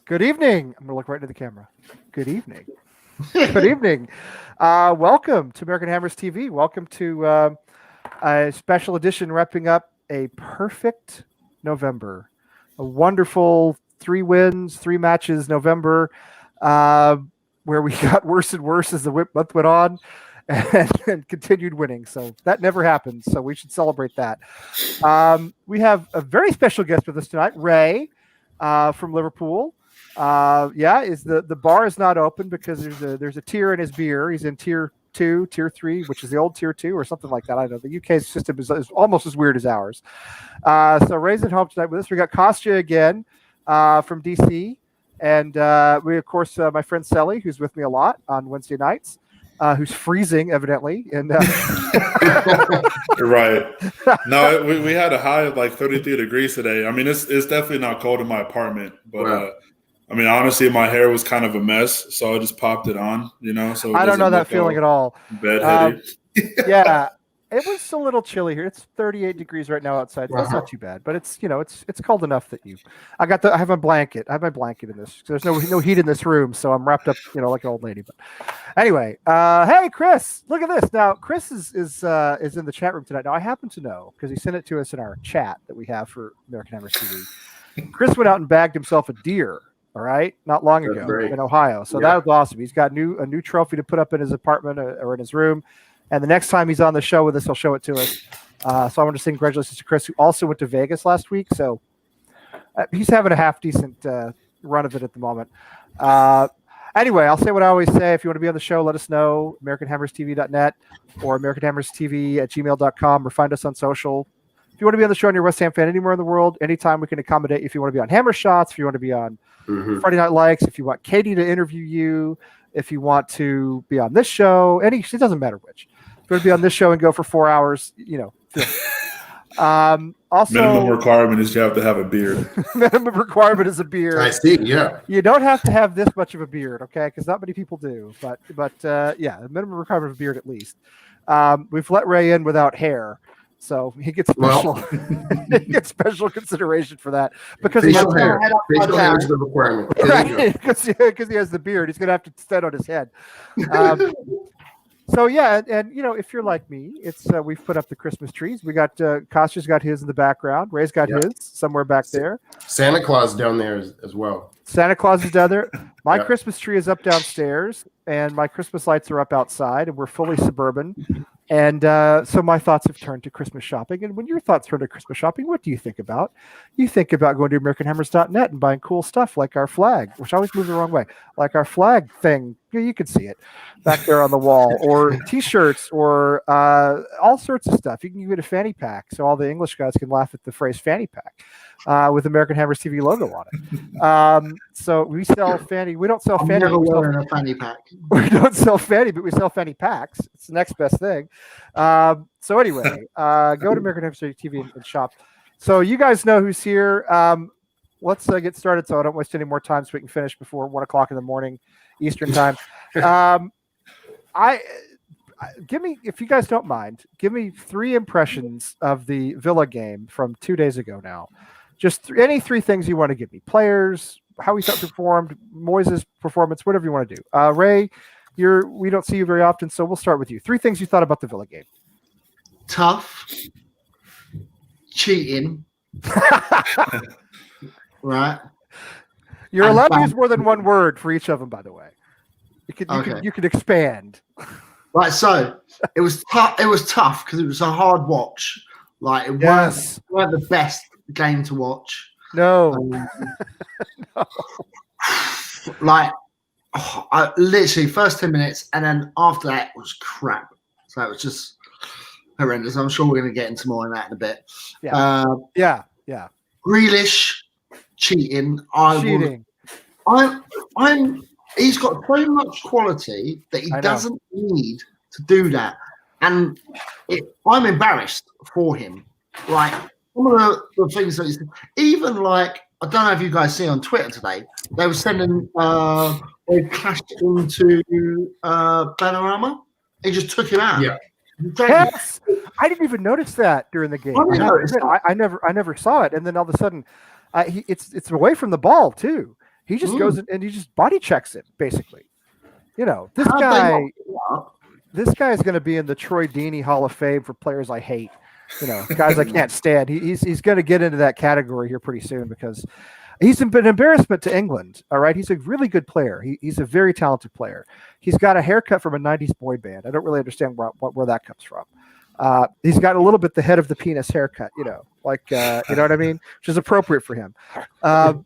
Good evening. I'm going to look right into the camera. Good evening. Good evening. Welcome to American Hammers TV. Welcome to a special edition wrapping up a perfect November. A wonderful 3 wins, 3 matches November, where we got worse and worse as the month went on and continued winning. So that never happens. So we should celebrate that. We have a very special guest with us tonight, Ray from Liverpool. Is the bar is not open because there's a tier in his beer. He's in tier 2, tier 3, which is the old tier 2 or something like that. I don't know. The UK's system is almost as weird as ours. So Ray's at home tonight with us. We got Kostya again from DC, and we of course my friend Sally, who's with me a lot on Wednesday nights, who's freezing evidently. And right. No, we had a high of like 33 degrees today. I mean, it's definitely not cold in my apartment, but. Wow. I mean, honestly, my hair was kind of a mess, so I just popped it on, so I don't know that feeling at all. Bedheaded. Yeah, it was a little chilly here. It's 38 degrees right now outside. Wow. That's not too bad, but it's it's cold enough that I have a blanket. I have my blanket in this. There's no heat in this room, so I'm wrapped up, like an old lady. But anyway, hey Chris, look at this. Now Chris is in the chat room tonight. Now I happen to know because he sent it to us in our chat that we have for American Hammers TV. Chris went out and bagged himself a deer. All right, not long ago in Ohio. So that was awesome. He's got a new trophy to put up in his apartment or in his room. And the next time he's on the show with us, he'll show it to us. So I want to say congratulations to Chris, who also went to Vegas last week. So he's having a half decent run of it at the moment. Anyway, I'll say what I always say. If you want to be on the show, let us know. AmericanHammersTV.net or AmericanHammersTV@gmail.com or find us on social. If you want to be on the show and you're a West Ham fan anywhere in the world, anytime we can accommodate you. If you want to be on Hammer Shots, if you want to be on Friday Night Likes, if you want Katie to interview you, if you want to be on this show, it doesn't matter which. If you want to be on this show and go for 4 hours, also, minimum requirement is you have to have a beard. Minimum requirement is a beard. I see. Yeah, you don't have to have this much of a beard, okay? Because not many people do. But yeah, the minimum requirement of a beard at least. We've let Ray in without hair. So he gets special consideration for that because he has hair. Facial hair is the requirement. Right? Because he has the beard, he's going to have to stand on his head. So yeah, and if you're like me, it's we've put up the Christmas trees. We got Kostya's got his in the background. Ray's got his somewhere back there. Santa Claus down there as well. Santa Claus is down there. My Christmas tree is up downstairs, and my Christmas lights are up outside, and we're fully suburban. And so my thoughts have turned to Christmas shopping. And when your thoughts turn to Christmas shopping, what do you think about? You think about going to AmericanHammers.net and buying cool stuff like our flag, which always moves the wrong way, like our flag thing. You can see it back there on the wall, or T-shirts, or all sorts of stuff. You can get a fanny pack, so all the English guys can laugh at the phrase fanny pack with American Hammers TV logo on it. So we sell fanny. We don't sell fanny. Never wearing a fanny pack. We don't sell fanny, but we sell fanny packs. It's the next best thing. So anyway, go to American Hammers TV and shop. So you guys know who's here. Let's get started so I don't waste any more time so we can finish before 1 o'clock in the morning Eastern time. Give me, if you guys don't mind, give me 3 impressions of the Villa game from 2 days ago now. Just any 3 things you want to give me. Players, how we thought performed, Moises' performance, whatever you want to do. Ray, we don't see you very often, so we'll start with you. 3 things you thought about the Villa game. Tough. Cheating. Right. You're allowed to use more than one word for each of them, by the way. You could expand. Right, so it was tough. It was tough because it was a hard watch. Like it weren't the best game to watch. No. No. Like I literally first 10 minutes, and then after that was crap. So it was just horrendous. I'm sure we're going to get into more on that in a bit. Yeah. Grealish cheating. He's got so much quality that he doesn't need to do that. And I'm embarrassed for him. Like, one of the things that even like, I don't know if you guys see on Twitter today, they were sending, they clashed into Panorama. He just took him out. Yeah. Yes, I didn't even notice that during the game. I never saw it, and then all of a sudden, it's away from the ball too. He just goes in and he just body checks it, basically. You know, this How'd guy they not- is going to be in the Troy Deeney Hall of Fame for players I hate. You know, guys I can't stand. He's going to get into that category here pretty soon because he's been an embarrassment to England. All right, he's a really good player. He's a very talented player. He's got a haircut from a '90s boy band. I don't really understand where that comes from. He's got a little bit the head of the penis haircut. You know, like you know what I mean, which is appropriate for him. But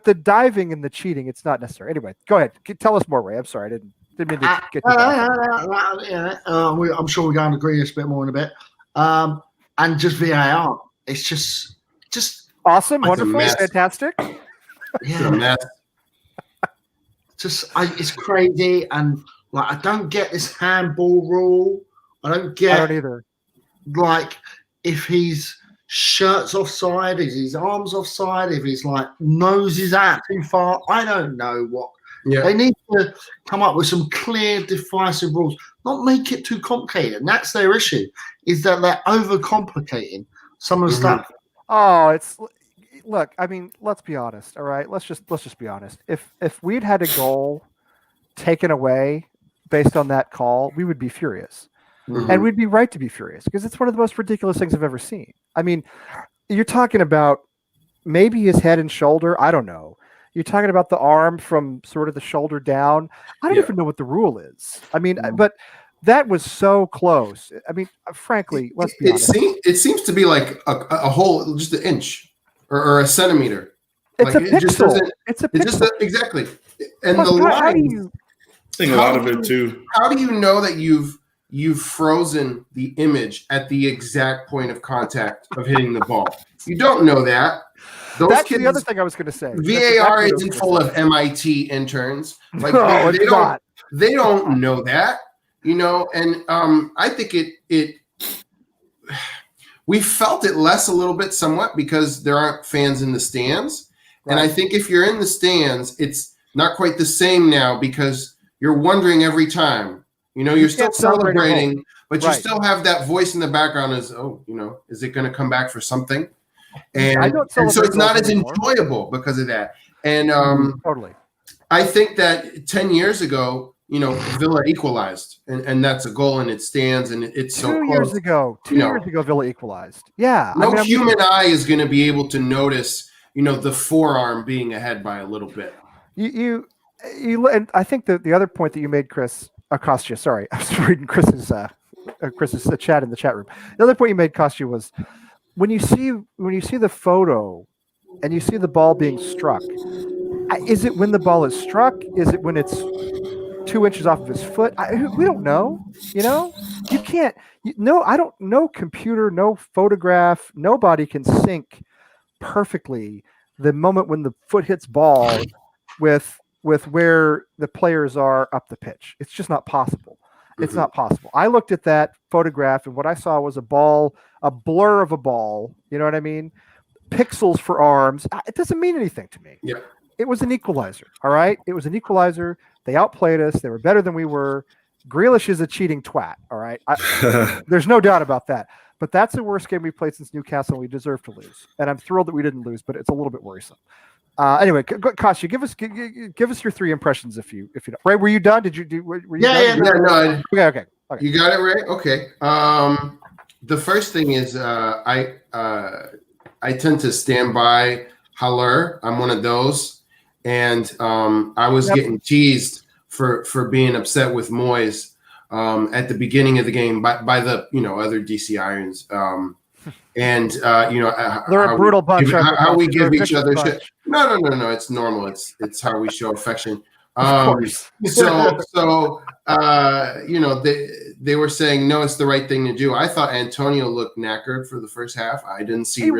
the diving and the cheating, it's not necessary. Anyway, go ahead. Tell us more, Ray. I'm sorry, I didn't mean to get you I'm sure we're going to agree this a bit more in a bit. And just VAR, it's just awesome, It's a wonderful, mess. fantastic. It's a yeah, mess. it's crazy, and like I don't get this handball rule. I don't get I don't either. like if his shirt's offside, is his arms offside, if his like nose is out too far. I don't know what. Yeah. They need to come up with some clear, decisive rules, not make it too complicated. And that's their issue, is that they're overcomplicating some of the stuff. Oh, look. I mean, let's be honest. All right, let's just be honest. If we'd had a goal taken away based on that call, we would be furious, and we'd be right to be furious because it's one of the most ridiculous things I've ever seen. I mean, you're talking about maybe his head and shoulder. I don't know. You're talking about the arm from sort of the shoulder down. I don't even know what the rule is. I mean, but that was so close. I mean, frankly, let's be honest. It seems to be like a whole, just an inch or a centimeter. It's like, a pixel. It's a pixel. Exactly. And Plus, the how do line. you? I think a lot of it too. How do you know that you've frozen the image at the exact point of contact of hitting the ball? You don't know that. That's the other thing I was going to say. VAR isn't full of MIT interns. Like No, they it's not. They don't know that, you know. And I think it. We felt it less a little bit, somewhat, because there aren't fans in the stands. Right. And I think if you're in the stands, it's not quite the same now because you're wondering every time. You know, you're still celebrating, but you still have that voice in the background as, oh, you know, is it going to come back for something? And so it's not as enjoyable because of that. And totally. I think that 10 years ago, you know, Villa equalized, and that's a goal, and it stands, and it's so close. 2 years ago, Villa equalized. Yeah. No human eye is going to be able to notice, you know, the forearm being ahead by a little bit. You and I think that the other point that you made, Chris, Kostya, sorry, I was reading Chris's chat in the chat room. The other point you made, Kostya, was when you see the photo and you see the ball being struck, is it when the ball is struck? Is it when it's 2 inches off of his foot? We don't know. You know, you can't. I don't. No computer, no photograph, nobody can sync perfectly the moment when the foot hits ball with where the players are up the pitch. It's just not possible. It's not possible. I looked at that photograph and what I saw was a ball, a blur of a ball. You know what I mean? Pixels for arms. It doesn't mean anything to me. Yeah. It was an equalizer. All right. It was an equalizer. They outplayed us. They were better than we were. Grealish is a cheating twat. All right. There's no doubt about that. But that's the worst game we've played since Newcastle, and we deserve to lose. And I'm thrilled that we didn't lose, but it's a little bit worrisome. Anyway, Kostya, give us your three impressions if you don't. Ray, were you done? Were you done? No. Okay. You got it, Ray? Okay. The first thing is I tend to stand by Haller. I'm one of those, and I was getting teased for being upset with Moyes at the beginning of the game by the other DC Irons. And they're a brutal bunch. How we give each other shit. No. It's normal. It's how we show affection. Of course. They were saying no, it's the right thing to do. I thought Antonio looked knackered for the first half. I didn't see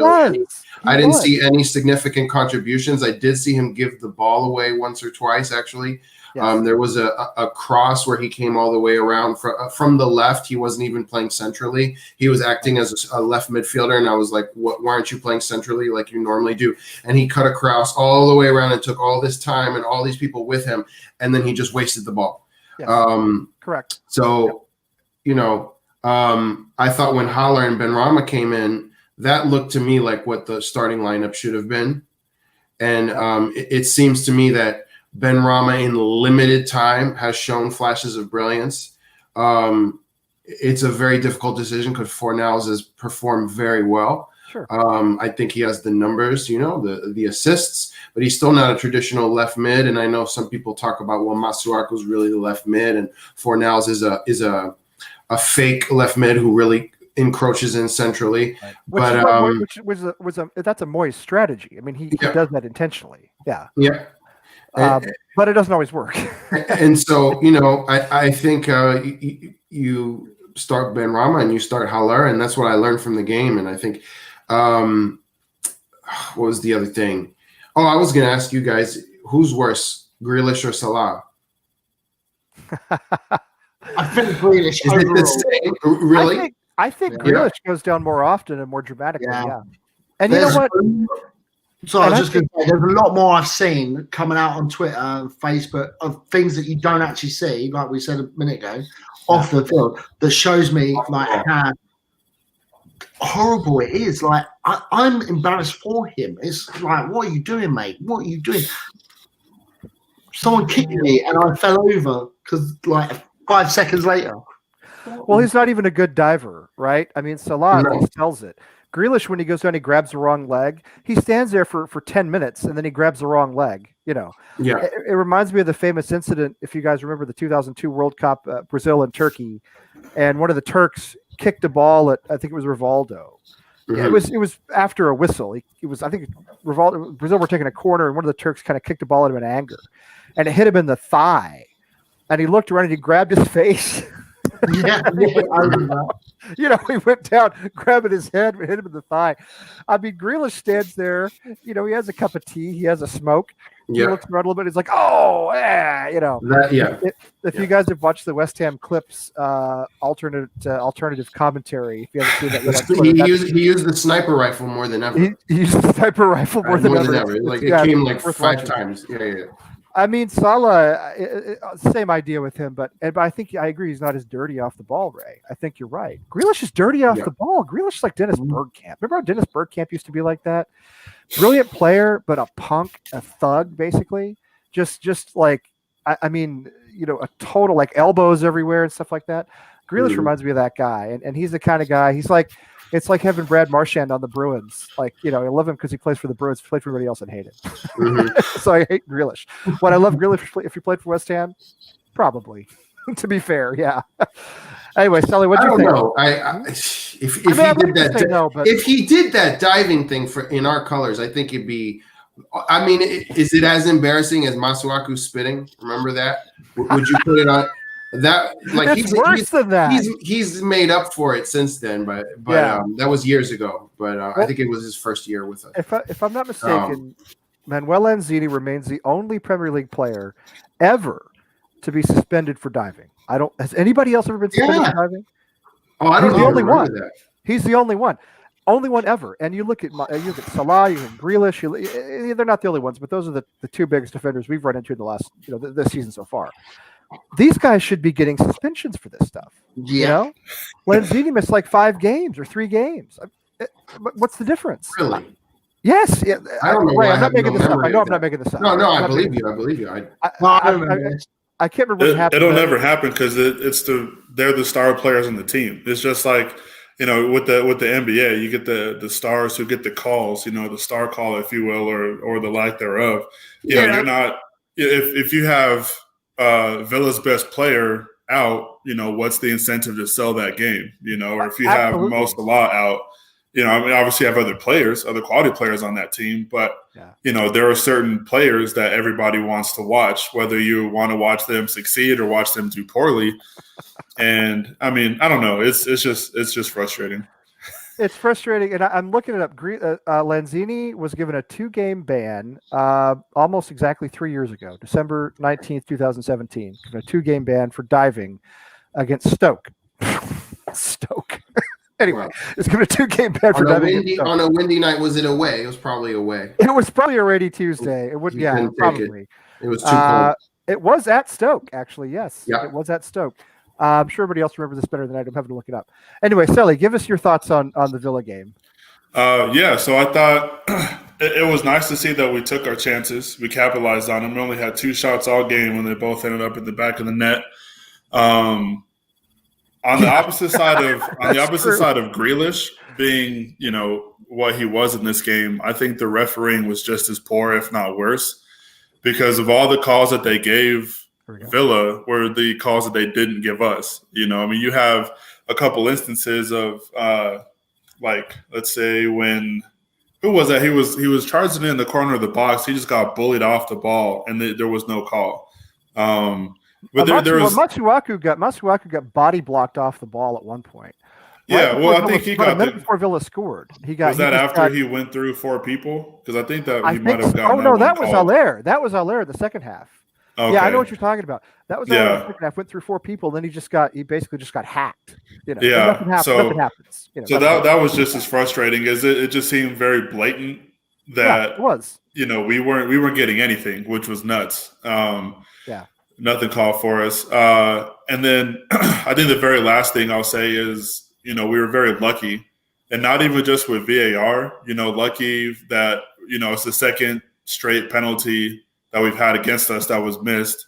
see any significant contributions. I did see him give the ball away once or twice, actually. Yes. There was a cross where he came all the way around from the left. He wasn't even playing centrally. He was acting as a left midfielder, and I was like, why aren't you playing centrally like you normally do? And he cut across all the way around and took all this time and all these people with him, and then he just wasted the ball. Yes. Correct. So, I thought when Haller and Benrahma came in, that looked to me like what the starting lineup should have been. And it seems to me that Ben Rama in limited time has shown flashes of brilliance. It's a very difficult decision because Fornals has performed very well. Sure. I think he has the numbers, the assists, but he's still not a traditional left mid. And I know some people talk about, well, Masuaku's really the left mid, and Fornals is a fake left mid who really encroaches in centrally. Right. That's a Moyes strategy. I mean, he does that intentionally. Yeah. Yeah. But it doesn't always work. And so, I think you start Ben Rama and you start Haller, and that's what I learned from the game. And I think, what was the other thing? Oh, I was going to ask you guys, who's worse, Grealish or Salah? I think Grealish. Is it the same? Really? I think Grealish goes down more often and more dramatically. Yeah. And there's, you know what? So I was just going to say, there's a lot more I've seen coming out on Twitter and Facebook of things that you don't actually see, like we said a minute ago, off the field, that shows me like how horrible it is. Like I'm embarrassed for him. It's like, what are you doing, mate? What are you doing? Someone kicked me and I fell over because like 5 seconds later. Well, he's not even a good diver, right? I mean, Salah at least tells it. Grealish, when he goes down, he grabs the wrong leg. He stands there for 10 minutes, and then he grabs the wrong leg. Yeah. It reminds me of the famous incident, if you guys remember the 2002 World Cup, Brazil and Turkey, and one of the Turks kicked a ball at, I think it was Rivaldo. Mm-hmm. It was after a whistle. I think Brazil were taking a corner, and one of the Turks kind of kicked a ball at him in anger, and it hit him in the thigh. And he looked around and he grabbed his face. He went down, grabbing his head, hit him in the thigh. I mean, Grealish stands there. He has a cup of tea. He has a smoke. He looks around a little bit. He's like, "Oh, yeah," If you guys have watched the West Ham clips, alternative commentary, if you haven't seen that, he used the sniper rifle more than ever. He used the sniper rifle more than ever. Like it came like 5 times. Yeah. I mean, Salah, same idea with him, but I think I agree he's not as dirty off the ball, Ray. I think you're right. Grealish is dirty off the ball. Grealish is like Dennis Bergkamp. Remember how Dennis Bergkamp used to be like that? Brilliant player, but a punk, a thug, basically. Just like, I mean, a total like elbows everywhere and stuff like that. Grealish reminds me of that guy, and he's the kind of guy. He's like, it's like having Brad Marchand on the Bruins. Like, I love him because he plays for the Bruins, played for everybody else and hate him. Mm-hmm. So I hate Grealish. Would I love Grealish if he played for West Ham? Probably. To be fair, yeah. Anyway, Sully, what do you think? If he did that diving thing in our colors, I think it'd be. I mean, is it as embarrassing as Masuaku spitting? Remember that? Would you put it on? That like it's worse than that. He's made up for it since then, but that was years ago. But I think it was his first year with us. If I'm not mistaken, Manuel Lanzini remains the only Premier League player ever to be suspended for diving. Has anybody else ever been suspended for diving? Oh, I don't know. He's the only one. He's the only one. Only one ever. And you look at Salah, you look at Grealish. They're not the only ones, but those are the 2 biggest offenders we've run into in the last this season so far. These guys should be getting suspensions for this stuff. Yeah. Lanzini missed like 5 games or 3 games. What's the difference? Really? Yes. Yeah. I don't know. I'm not making this up. I know I'm not making this up. No, I believe you. I can't remember what happened. It'll never happen because they're the star players on the team. It's just like, with the NBA, you get the stars who get the calls, the star call, if you will, or the lack thereof. You're not if you have Villa's best player out, what's the incentive to sell that game? Or if you have Mo Salah out, obviously you have other quality players on that team, but there are certain players that everybody wants to watch, whether you want to watch them succeed or watch them do poorly. And I mean, I don't know. It's just frustrating. It's frustrating, and I'm looking it up. Lanzini was given a 2-game ban almost exactly 3 years ago, December 19th, 2017. A 2-game ban for diving against Stoke. Anyway, it's given a 2-game ban for diving on a windy night. Was it away? It was probably away. It was probably a rainy Tuesday. It would, probably. It was too cold. It was at Stoke, actually. Yes, yeah. It was at Stoke. I'm sure everybody else remembers this better than I do. I'm having to look it up. Anyway, Sally, give us your thoughts on the Villa game. So I thought It was nice to see that we took our chances. We capitalized on them. We only had 2 shots all game when they both ended up in the back of the net. On the opposite side of Grealish being, what he was in this game, I think the refereeing was just as poor, if not worse, because of all the calls that they gave Villa were the calls that they didn't give us. You have a couple instances of let's say when who was that? He was charging in the corner of the box. He just got bullied off the ball, and there was no call. But there was Masuaku got body blocked off the ball at one point. Yeah, I think he got a minute before Villa scored. He went through 4 people? Because I think that he might have gotten. Oh no, that was Allaire. That was Allaire the second half. Okay. Yeah, I know what you're talking about. That was Allaire the second half. Went through 4 people, then he basically just got hacked. Nothing happens. That was just as frustrating as it just seemed very blatant that it was. We weren't getting anything, which was nuts. Nothing called for us. And then I think the very last thing I'll say is, we were very lucky, and not even just with VAR, lucky that, it's the second straight penalty that we've had against us that was missed.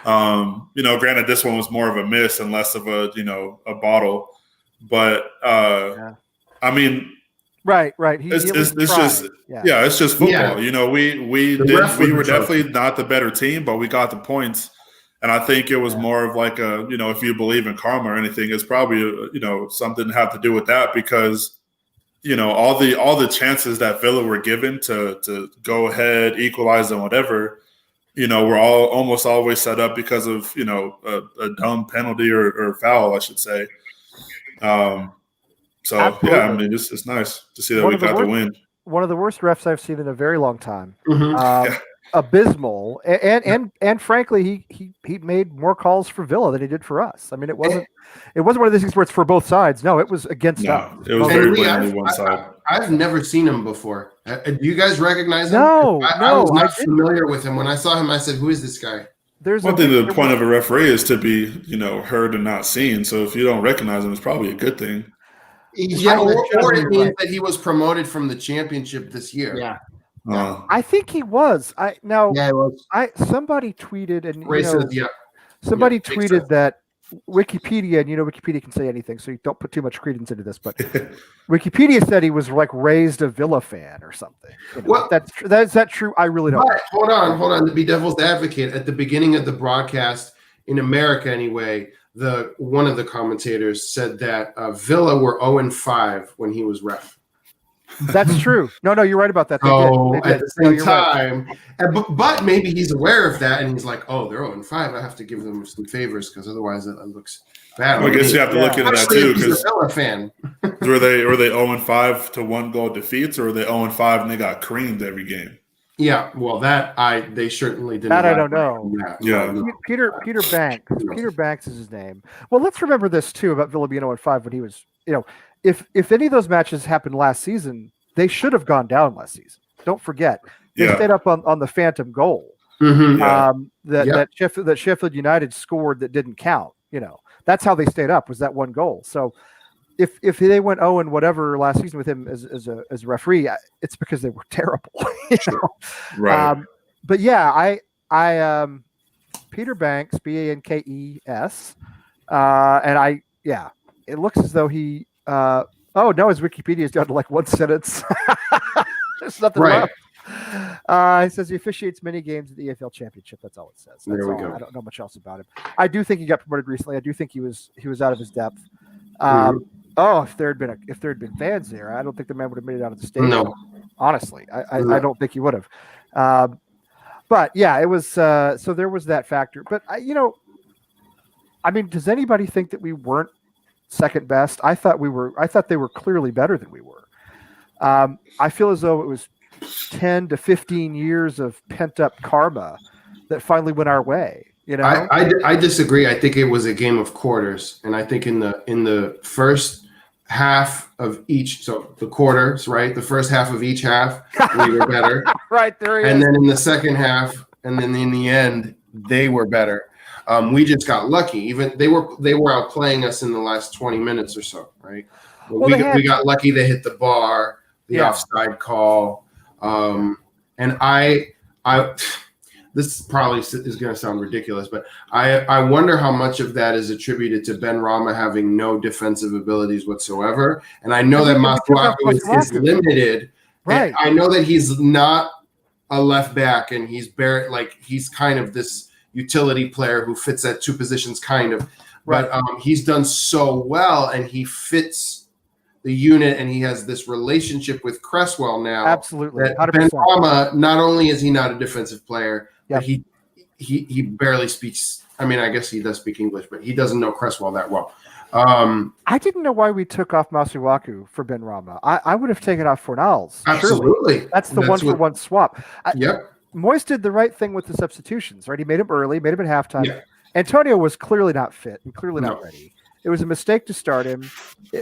Granted, this one was more of a miss and less of a bottle, but I mean, right. It's just football. Yeah. We were definitely not the better team, but we got the points. And I think it was more of like if you believe in karma or anything, it's probably, something to have to do with that because, all the chances that Villa were given to go ahead, equalize and whatever, were all almost always set up because of, a dumb penalty or foul, I should say. It's nice to see that we got the win. One of the worst refs I've seen in a very long time. Mm-hmm. Abysmal, and frankly, he made more calls for Villa than he did for us. I mean, it wasn't one of these things where it's for both sides. No, it was against us. It was very blatantly one side. I've never seen him before. Do you guys recognize him? No, I was not familiar with him. When I saw him, I said, "Who is this guy?" The point of a referee is to be, heard and not seen. So if you don't recognize him, it's probably a good thing. Or it means that he was promoted from the championship this year. Yeah. I think he was. He was. Somebody tweeted and somebody tweeted that Wikipedia, and Wikipedia can say anything, so you don't put too much credence into this. But Wikipedia said he was like raised a Villa fan or something. Is that true? I really don't. But hold on. To be devil's advocate, at the beginning of the broadcast in America, anyway, one of the commentators said that Villa were 0-5 when he was ref. That's true. No, you're right about that. They did. At the same time, but maybe he's aware of that, and he's like, "Oh, they're 0-5. I have to give them some favors because otherwise it looks bad." I guess you have to look into that too. Because a fan. were they 0-5 to 1-goal defeats, or were they 0-5 and they got creamed every game? Yeah, well, they certainly didn't. That I don't know. Yeah. Peter Banks. Peter Banks is his name. Well, let's remember this too about Villa being 0-5 when he was, If any of those matches happened last season, they should have gone down last season. Don't forget, they stayed up on the phantom goal that Sheffield United scored that didn't count. That's how they stayed up, was that one goal. So if they went 0 and whatever last season with him as a referee, it's because they were terrible. Right. But yeah, I Peter Banks, Bankes, and it looks as though he. His Wikipedia is down to like one sentence. There's nothing left. He says he officiates many games at the EFL Championship. That's all it says. That's all. I don't know much else about him. I do think he got promoted recently. I do think he was out of his depth. If there had been fans there, I don't think the man would have made it out of the stadium. No. Honestly, I don't think he would have. But yeah, it was. So there was that factor. But does anybody think that we weren't second best? I thought they were clearly better than we were. I feel as though it was 10 to 15 years of pent up karma that finally went our way. I disagree. I think it was a game of quarters, and I think in the first half of each, so the quarters, right? The first half of each half, we were better. Right there. And then in the second half, and then in the end, they were better. We just got lucky. Even they were outplaying us in the last 20 minutes or so, right? We got lucky. They hit the bar, the offside call. And I this probably is going to sound ridiculous, but I wonder how much of that is attributed to Ben Rama having no defensive abilities whatsoever. And I know that Masuaku is limited. Right. I know that he's not a left back, and he's he's kind of this utility player who fits at two positions, kind of. Right. But he's done so well, and he fits the unit, and he has this relationship with Cresswell now. Absolutely. That Ben Rama, not only is he not a defensive player, but he barely speaks. I mean, I guess he does speak English, but he doesn't know Cresswell that well. I didn't know why we took off Masuaku for Ben Rama. I would have taken off Fornals. Absolutely. Surely. That's the one-for-one swap. Yep. Moyes did the right thing with the substitutions, right? He made him early, made him at halftime. Yeah. Antonio was clearly not fit and clearly not ready. It was a mistake to start him.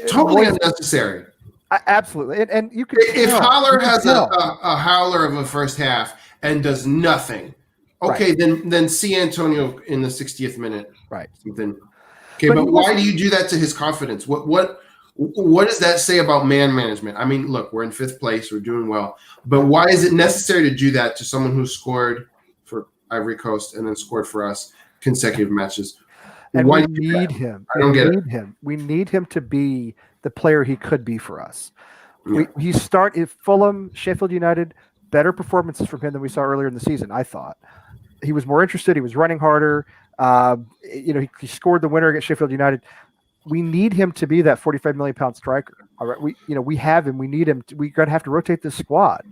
Totally unnecessary. Absolutely. And you could if Haller has a howler of a first half and does nothing, okay, then see Antonio in the 60th minute. Right. Something. Okay, but why do you do that to his confidence? What does that say about man management? I mean, look, we're in 5th place, we're doing well, but why is it necessary to do that to someone who scored for Ivory Coast and then scored for us consecutive matches? And we need him. I don't get it. We need him to be the player he could be for us. He started Fulham, Sheffield United, better performances from him than we saw earlier in the season, I thought. He was more interested. He was running harder. He scored the winner against Sheffield United. We need him to be that 45 million pound striker. All right, we have him. We need him. We're going to have to rotate this squad.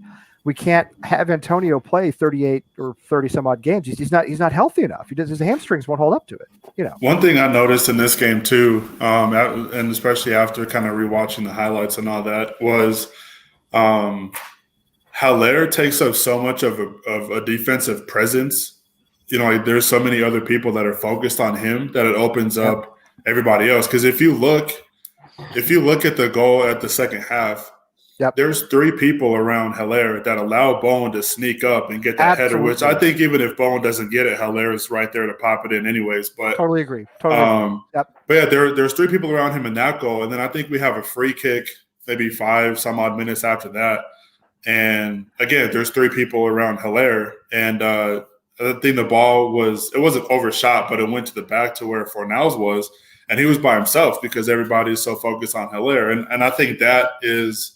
We can't have Antonio play 38 or 30 some odd games. He's not healthy enough. His hamstrings won't hold up to it. One thing I noticed in this game too, and especially after kind of rewatching the highlights and all that, was Haller takes up so much of a defensive presence. There's so many other people that are focused on him that it opens up everybody else. Because if you look at the goal at the second half, there's 3 people around Haller that allow Bowen to sneak up and get that header, which I think even if Bowen doesn't get it, Haller is right there to pop it in anyways. But totally agree. But yeah, there's 3 people around him in that goal, and then I think we have a free kick maybe 5 some odd minutes after that. And again, there's 3 people around Haller, and I think the ball wasn't overshot, but it went to the back to where Fornals was, and he was by himself because everybody is so focused on Haller. And I think that is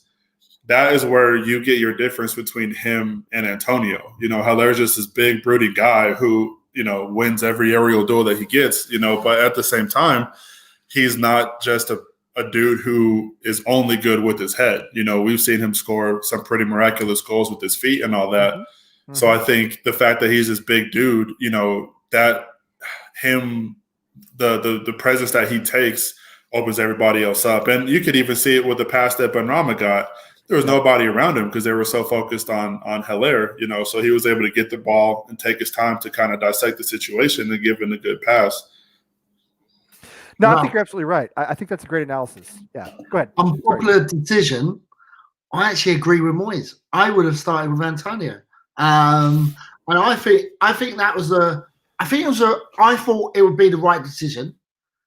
where you get your difference between him and Antonio. Haller's just this big, broody guy who, wins every aerial duel that he gets, but at the same time, he's not just a dude who is only good with his head. We've seen him score some pretty miraculous goals with his feet and all that. Mm-hmm. So I think the fact that he's this big dude, that him, the presence that he takes opens everybody else up. And you could even see it with the pass that Benrahma got. There was nobody around him because they were so focused on Haller, so he was able to get the ball and take his time to kind of dissect the situation and give him a good pass. No, I think you're absolutely right. I think that's a great analysis. Yeah, go ahead. Unpopular decision. I actually agree with Moyes. I would have started with Antonio. And I think that was I thought it would be the right decision.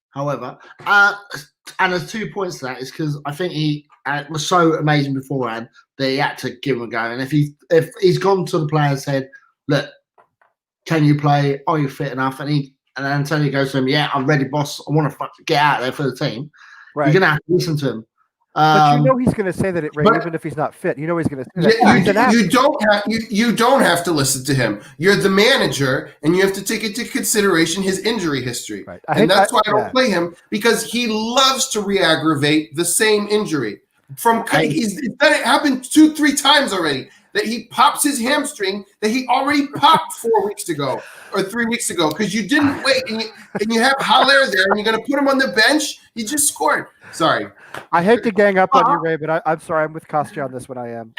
However, and there's 2 points to that. Is because I think he was so amazing beforehand that he had to give him a go. And if he's gone to the player and said, "Look, can you play? Are you fit enough?" And Antonio goes to him, "Yeah, I'm ready, boss. I want to get out there for the team." Right. You're gonna have to listen to him. But he's going to say that even if he's not fit. He's going to say that. You don't have to listen to him. You're the manager, and you have to take into consideration his injury history. Right. And that's why I don't play him, because he loves to re-aggravate the same injury. He's done it happen 2-3 times already. That he pops his hamstring that he already popped 4 weeks ago or 3 weeks ago because you didn't wait, and you have Haller there and you're going to put him on the bench. He just scored. Sorry. I hate to gang up on you, Ray, but I'm sorry. I'm with Kostya on this one. I am.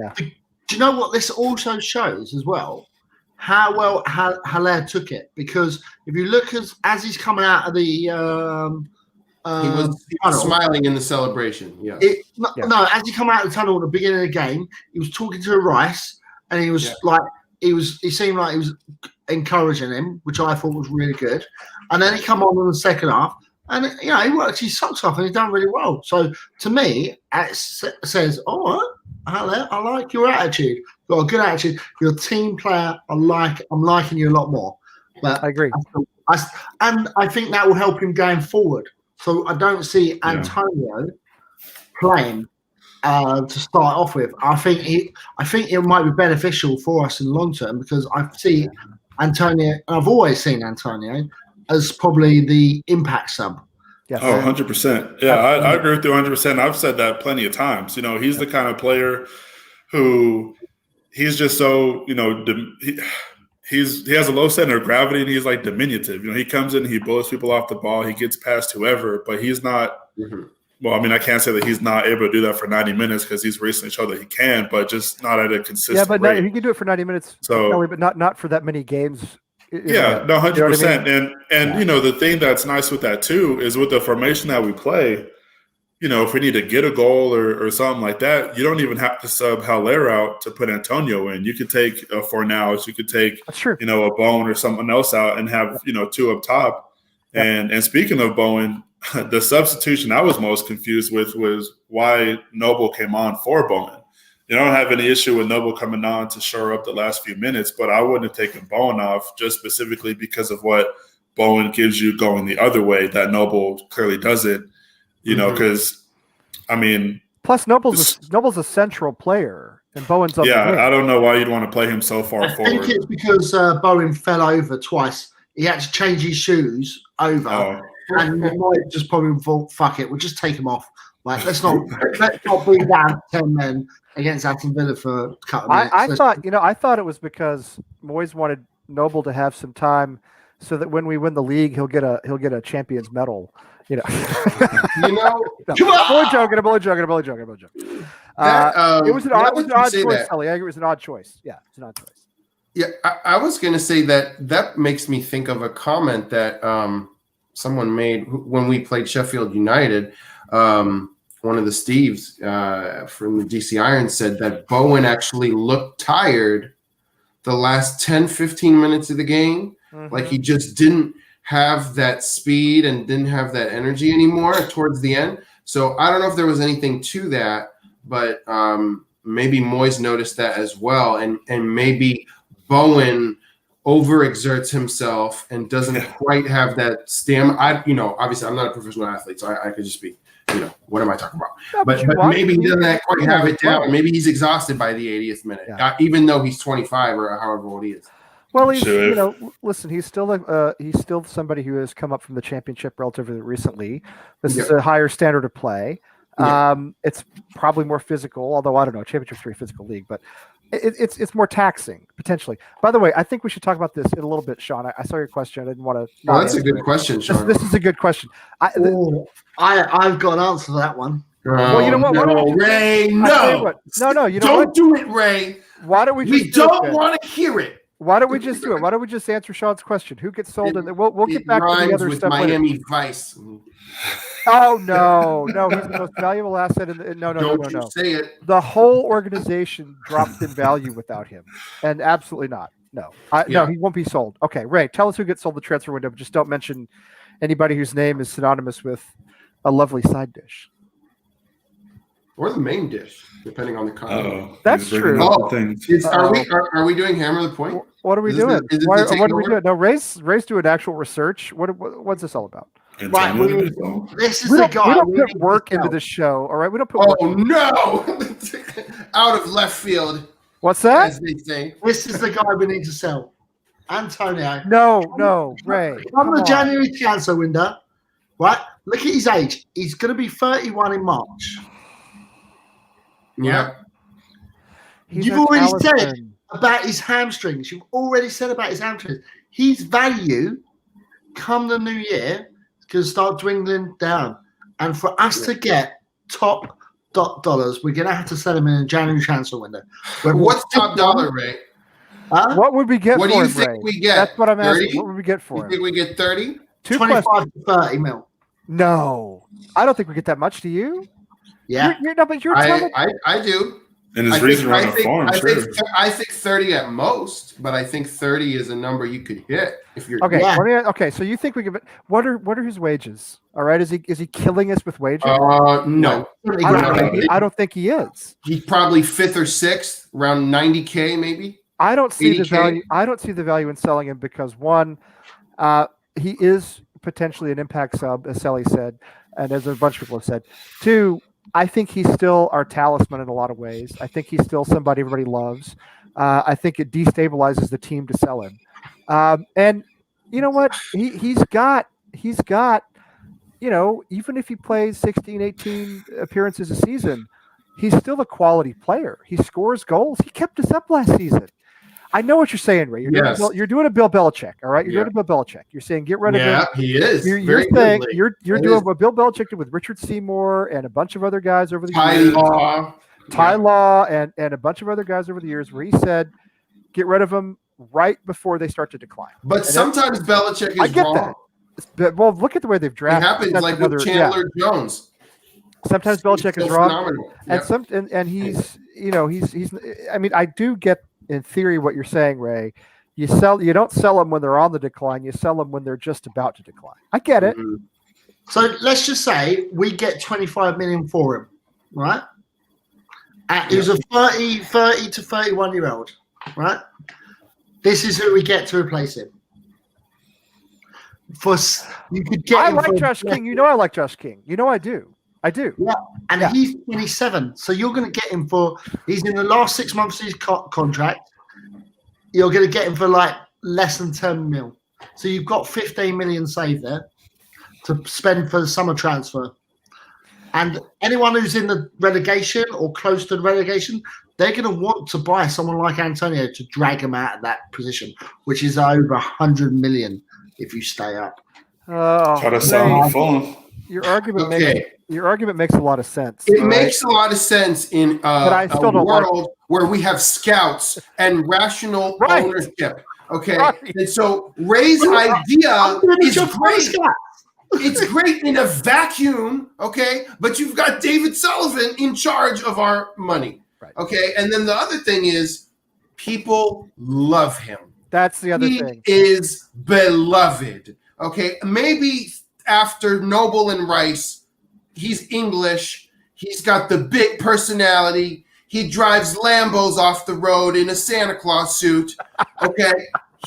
Do you know what this also shows as well? How well Haller took it. Because if you look as he's coming out of the he was smiling in the celebration. Yeah. No, as he come out of the tunnel at the beginning of the game, he was talking to Rice, and he was he seemed like he was encouraging him, which I thought was really good. And then he come on in the second half, and he worked his socks off, and he's done really well. So to me, it says, all right, I like your attitude. Got a good attitude. You're a team player. I'm liking you a lot more. But I agree. And I think that will help him going forward. So I don't see Antonio playing to start off with. I think it might be beneficial for us in the long term because I see Antonio. I've always seen Antonio as probably the impact sub. Yes. Oh, 100%. Yeah, I agree with you 100%. I've said that plenty of times. You know, he's the kind of player who he's just so, you know, he has a low center of gravity and he's like diminutive. You know, he comes in, he blows people off the ball, he gets past whoever, but he's not well, I mean, I can't say that he's not able to do that for 90 minutes because he's recently showed that he can, but just not at a consistent rate. He can do it for 90 minutes, so, Kelly, but not for that many games. Yeah, no, 100%. You know what I mean? And you know, the thing that's nice with that too is with the formation that we play, you know, if we need to get a goal or something like that, you don't even have to sub Haller out to put Antonio in. You could take a Fornals, you could take, you know, a Bowen or someone else out and have, you know, two up top. And speaking of Bowen, the substitution I was most confused with was why Noble came on for Bowen. You don't have any issue with Noble coming on to shore up the last few minutes, but I wouldn't have taken Bowen off just specifically because of what Bowen gives you going the other way that Noble clearly doesn't, you know, because, I mean. Plus, Noble's a central player, and Bowen's on the wing. I don't know why you'd want to play him so far forward. I think it's because Bowen fell over twice. He had to change his shoes over, and Mike just probably thought, fuck it, we'll just take him off. Like, let's not be down 10 men against Aston Villa for a couple of minutes. I thought it was because Moyes wanted Noble to have some time so that when we win the league, he'll get a champion's medal. You know, I'm only joking. It was an odd choice, Ellie. I agree. It was an odd choice. Yeah, it's an odd choice. Yeah, I was going to say that makes me think of a comment that someone made when we played Sheffield United. One of the Steves from the DC Iron said that Bowen actually looked tired the last 10, 15 minutes of the game. Like he just didn't have that speed and didn't have that energy anymore towards the end. So I don't know if there was anything to that, but maybe Moyes noticed that as well. And maybe Bowen overexerts himself and doesn't quite have that stamina. Obviously I'm not a professional athlete, so I could just be, what am I talking about? No, but maybe he doesn't quite have it down. Maybe he's exhausted by the 80th minute, even though he's 25 or however old he is. Well, he's listen, he's still somebody who has come up from the championship relatively recently. This is a higher standard of play. It's probably more physical, although I don't know, championship's a very physical league, but it's more taxing potentially. By the way, I think we should talk about this in a little bit, Sean. I saw your question. I didn't want to. Oh, that's a good question, Sean. This is a good question. I've got an answer to that one. Well, you know what? No, Ray, no. No, you know don't what? do it, Ray. Why don't we? We don't want to hear it. Why don't we just do it? Why don't we just answer Sean's question? Who gets sold? And we'll get back to the other with stuff. Miami later. Vice. Oh no, he's the most valuable asset. No. Don't you say it. The whole organization dropped in value without him, and absolutely not. No, no, he won't be sold. Okay, Ray, tell us who gets sold the transfer window, but just don't mention anybody whose name is synonymous with a lovely side dish. Or the main dish, depending on the kind. That's true. Are we doing Hammer the Point? What are we doing? What are we doing? No, Ray's doing actual research. What's this all about? Right, this is the guy. We don't put work into the show. All right, we don't put. Oh no! Out of left field. What's that? As they say. This is the guy we need to sell. Antonio. No, Ray. On the January transfer window, right? Look at his age. He's going to be 31 in March. Yeah. You've already said about his hamstrings. You've already said about his hamstrings. His value come the new year is going to start dwindling down. And for us to get top dollars, we're going to have to sell him in a January transfer window. What's top dollar, Ray? What would we get for him, What do you think Ray? we get? That's what I'm 30? asking. What would we get for him? You think we get 30? 25 to 30 mil. No. I don't think we get that much. Do you? Yeah. You're telling me. I do. And his recent run of form, sure. I think 30 at most, but I think 30 is a number you could hit if you're okay. Okay, so you think we give it? What are his wages? All right, is he killing us with wages? No, I don't think he is. He's probably 5th or 6th, around 90K maybe. I don't see 80K? the value. I don't see the value in selling him because one, he is potentially an impact sub, as Sally said, and as a bunch of people have said. Two, I think he's still our talisman in a lot of ways. I think he's still somebody everybody loves. I think it destabilizes the team to sell him. And you know what? He's got, you know, even if he plays 16, 18 appearances a season, he's still a quality player. He scores goals. He kept us up last season. I know what you're saying, Ray. You're doing a Bill Belichick, all right? You're doing a Bill Belichick. You're saying get rid of him. Yeah, he is. You're saying you're doing what Bill Belichick did with Richard Seymour and a bunch of other guys over the years. Ty Law and a bunch of other guys over the years, where he said, get rid of them right before they start to decline. But sometimes Belichick is wrong. That. Well, look at the way they've drafted. It happens like with Chandler Jones. Sometimes Belichick is wrong, and he's, you know, he's. I mean, I do get in theory what you're saying, Ray. You don't sell them when they're on the decline. You sell them when they're just about to decline. I get it. Mm-hmm. So let's just say we get 25 million for him, right? He's a 30 to 31-year-old, right? This is who we get to replace him. You could get. I like Josh King. You know, I like Josh King. You know, I do. Yeah, and he's 27, so you're going to get him for. He's in the last 6 months of his contract. You're going to get him for like less than 10 mil. So you've got 15 million saved there to spend for the summer transfer. And anyone who's in the relegation or close to the relegation, they're going to want to buy someone like Antonio to drag him out of that position, which is over 100 million if you stay up. Try to sell Fulham. Your argument makes a lot of sense. It makes a lot of sense in a world where we have scouts and rational ownership. Okay, and so Ray's idea is great. It's great in a vacuum, okay? But you've got David Sullivan in charge of our money, okay? And then the other thing is people love him. That's the other thing. He is beloved, okay? Maybe after Noble and Rice, he's English. He's got the big personality. He drives Lambos off the road in a Santa Claus suit, okay?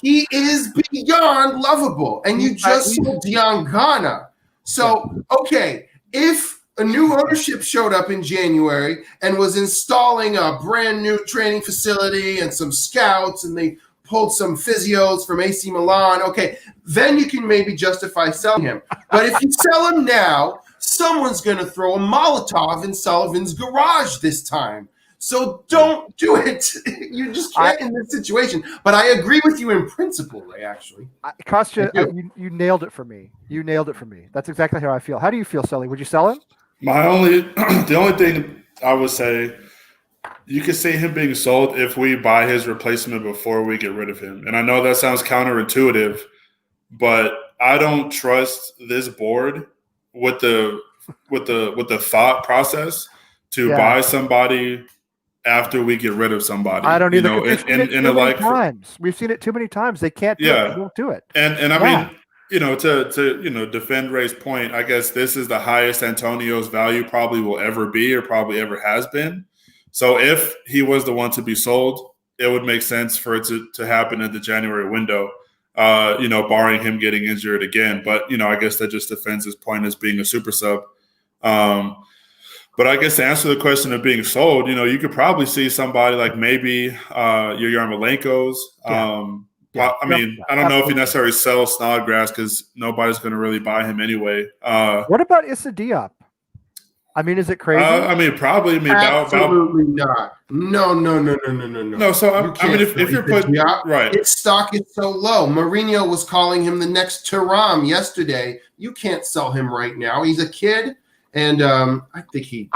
He is beyond lovable, and you just sold Diangana. So, okay, if a new ownership showed up in January and was installing a brand new training facility and some scouts, and they pulled some physios from AC Milan, okay, then you can maybe justify selling him. But if you sell him now, someone's going to throw a Molotov in Sullivan's garage this time. So don't do it. You just can't in this situation. But I agree with you in principle, Ray, actually. Kostya, you nailed it for me. You nailed it for me. That's exactly how I feel. How do you feel, Sully? Would you sell him? The only thing I would say, you could see him being sold if we buy his replacement before we get rid of him. And I know that sounds counterintuitive, but I don't trust this board with the thought process to buy somebody after we get rid of somebody. I don't either. We've seen it too many times. They can't do it. They won't do it. And I mean, to defend Ray's point, I guess this is the highest Antonio's value probably will ever be or probably ever has been. So if he was the one to be sold, it would make sense for it to happen in the January window, barring him getting injured again. But, I guess that just defends his point as being a super sub. But I guess to answer the question of being sold, you could probably see somebody like maybe your Yarmolenko's. I don't know if he necessarily sells Snodgrass because nobody's going to really buy him anyway. What about Issa Diop? I mean, is it crazy? Probably. Absolutely not. No. No, so if you're putting right, its stock is so low. Mourinho was calling him the next Thuram yesterday. You can't sell him right now. He's a kid. And I think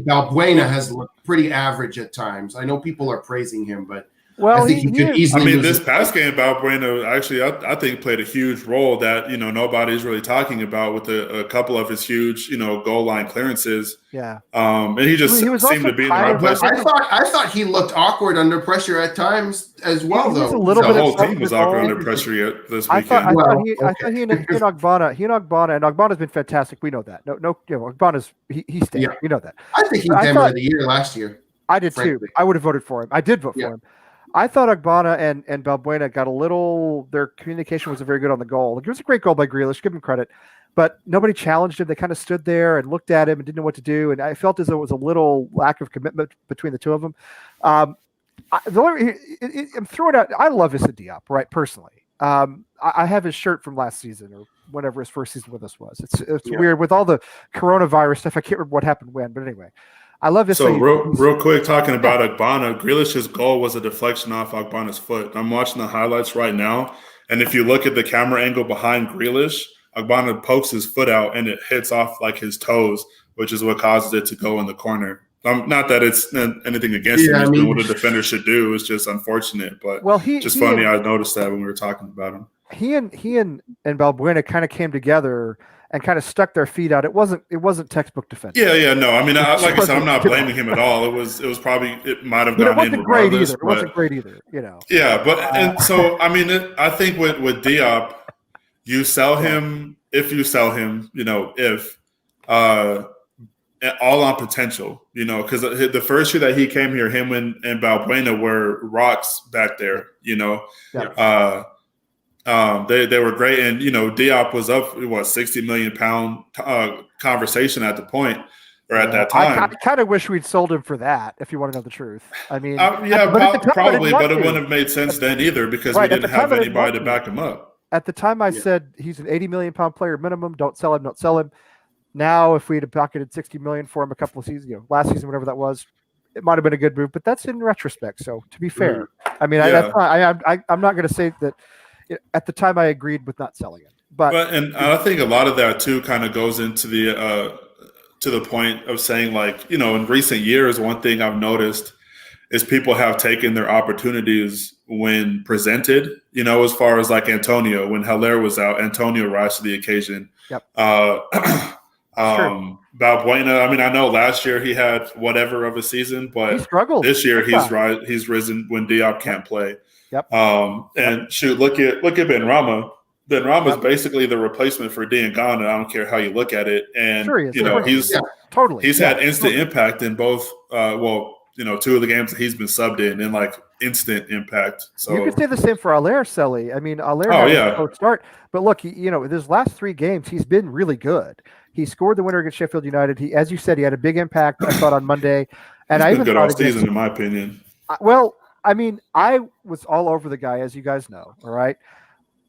Balbuena has looked pretty average at times. I know people are praising him, but Well, I think he could easily. I mean, this past game, Balbuena actually, I think played a huge role that nobody's really talking about with a couple of his huge goal line clearances. Yeah, and he just he was seemed to be in the right place. I thought he looked awkward under pressure at times as well. He was though a little the bit whole team was awkward under pressure this weekend. I thought he and Ogbonna's been fantastic. We know that. No, Ogbonna's he's staying. Yeah. We know that. I think he's Hammer of the Year last year. I did frankly. too. I would have voted for him. I did vote for him. I thought Ogbonna and Balbuena got a little. Their communication wasn't very good on the goal. It was a great goal by Grealish. Give him credit, but nobody challenged him. They kind of stood there and looked at him and didn't know what to do. And I felt as though it was a little lack of commitment between the two of them. I'm throwing out. I love Issa Diop, right? Personally, I have his shirt from last season or whenever his first season with us was. It's weird with all the coronavirus stuff. I can't remember what happened when, but anyway. I love this. So real quick, talking about Ogbonna, Grealish's goal was a deflection off Ogbonna's foot. I'm watching the highlights right now, and if you look at the camera angle behind Grealish, Ogbonna pokes his foot out and it hits off like his toes, which is what causes it to go in the corner. Not that it's anything against him. It's doing what a defender should do. It's just unfortunate, but just funny. I noticed that when we were talking about him. He and Balbuena kind of came together and kind of stuck their feet out. It wasn't textbook defense. Yeah, no. I mean, like I said, I'm not blaming him at all. It might have gone in regardless. It wasn't great either. Yeah, but and so I mean, I think with Diop, you sell him if you sell him. If all on potential. Because the first year that he came here, him and Balbuena were rocks back there. They were great, and Diop was up 60 million pound conversation at the point or at that time. I kind of wish we'd sold him for that. If you want to know the truth, I mean, probably, but it wouldn't have made sense then either because we didn't have anybody to back him up. At the time, I said he's an 80 million pound player minimum. Don't sell him. Now, if we'd have pocketed 60 million for him a couple of seasons, last season, whatever that was, it might have been a good move. But that's in retrospect. So to be fair, I mean, I'm not going to say that. At the time, I agreed with not selling it, but I think a lot of that too kind of goes into the point of saying, like, in recent years, one thing I've noticed is people have taken their opportunities when presented. As far as like Antonio, when Haller was out, Antonio rise to the occasion. Yep. Balbuena. I mean, I know last year he had whatever of a season, but he struggled. This year he's risen when Diop can't play. Yep. And shoot, look at Benrahma. Benrahma is basically the replacement for Diangana. I don't care how you look at it. And he's had instant impact in both. Two of the games that he's been subbed in like instant impact. So you could say the same for Haller, Selly. I mean, Haller had a slow start, but look, his last 3 games he's been really good. He scored the winner against Sheffield United. He, as you said, he had a big impact. I thought on Monday, and he's I even good thought all season, in my opinion. I mean, I was all over the guy, as you guys know, all right?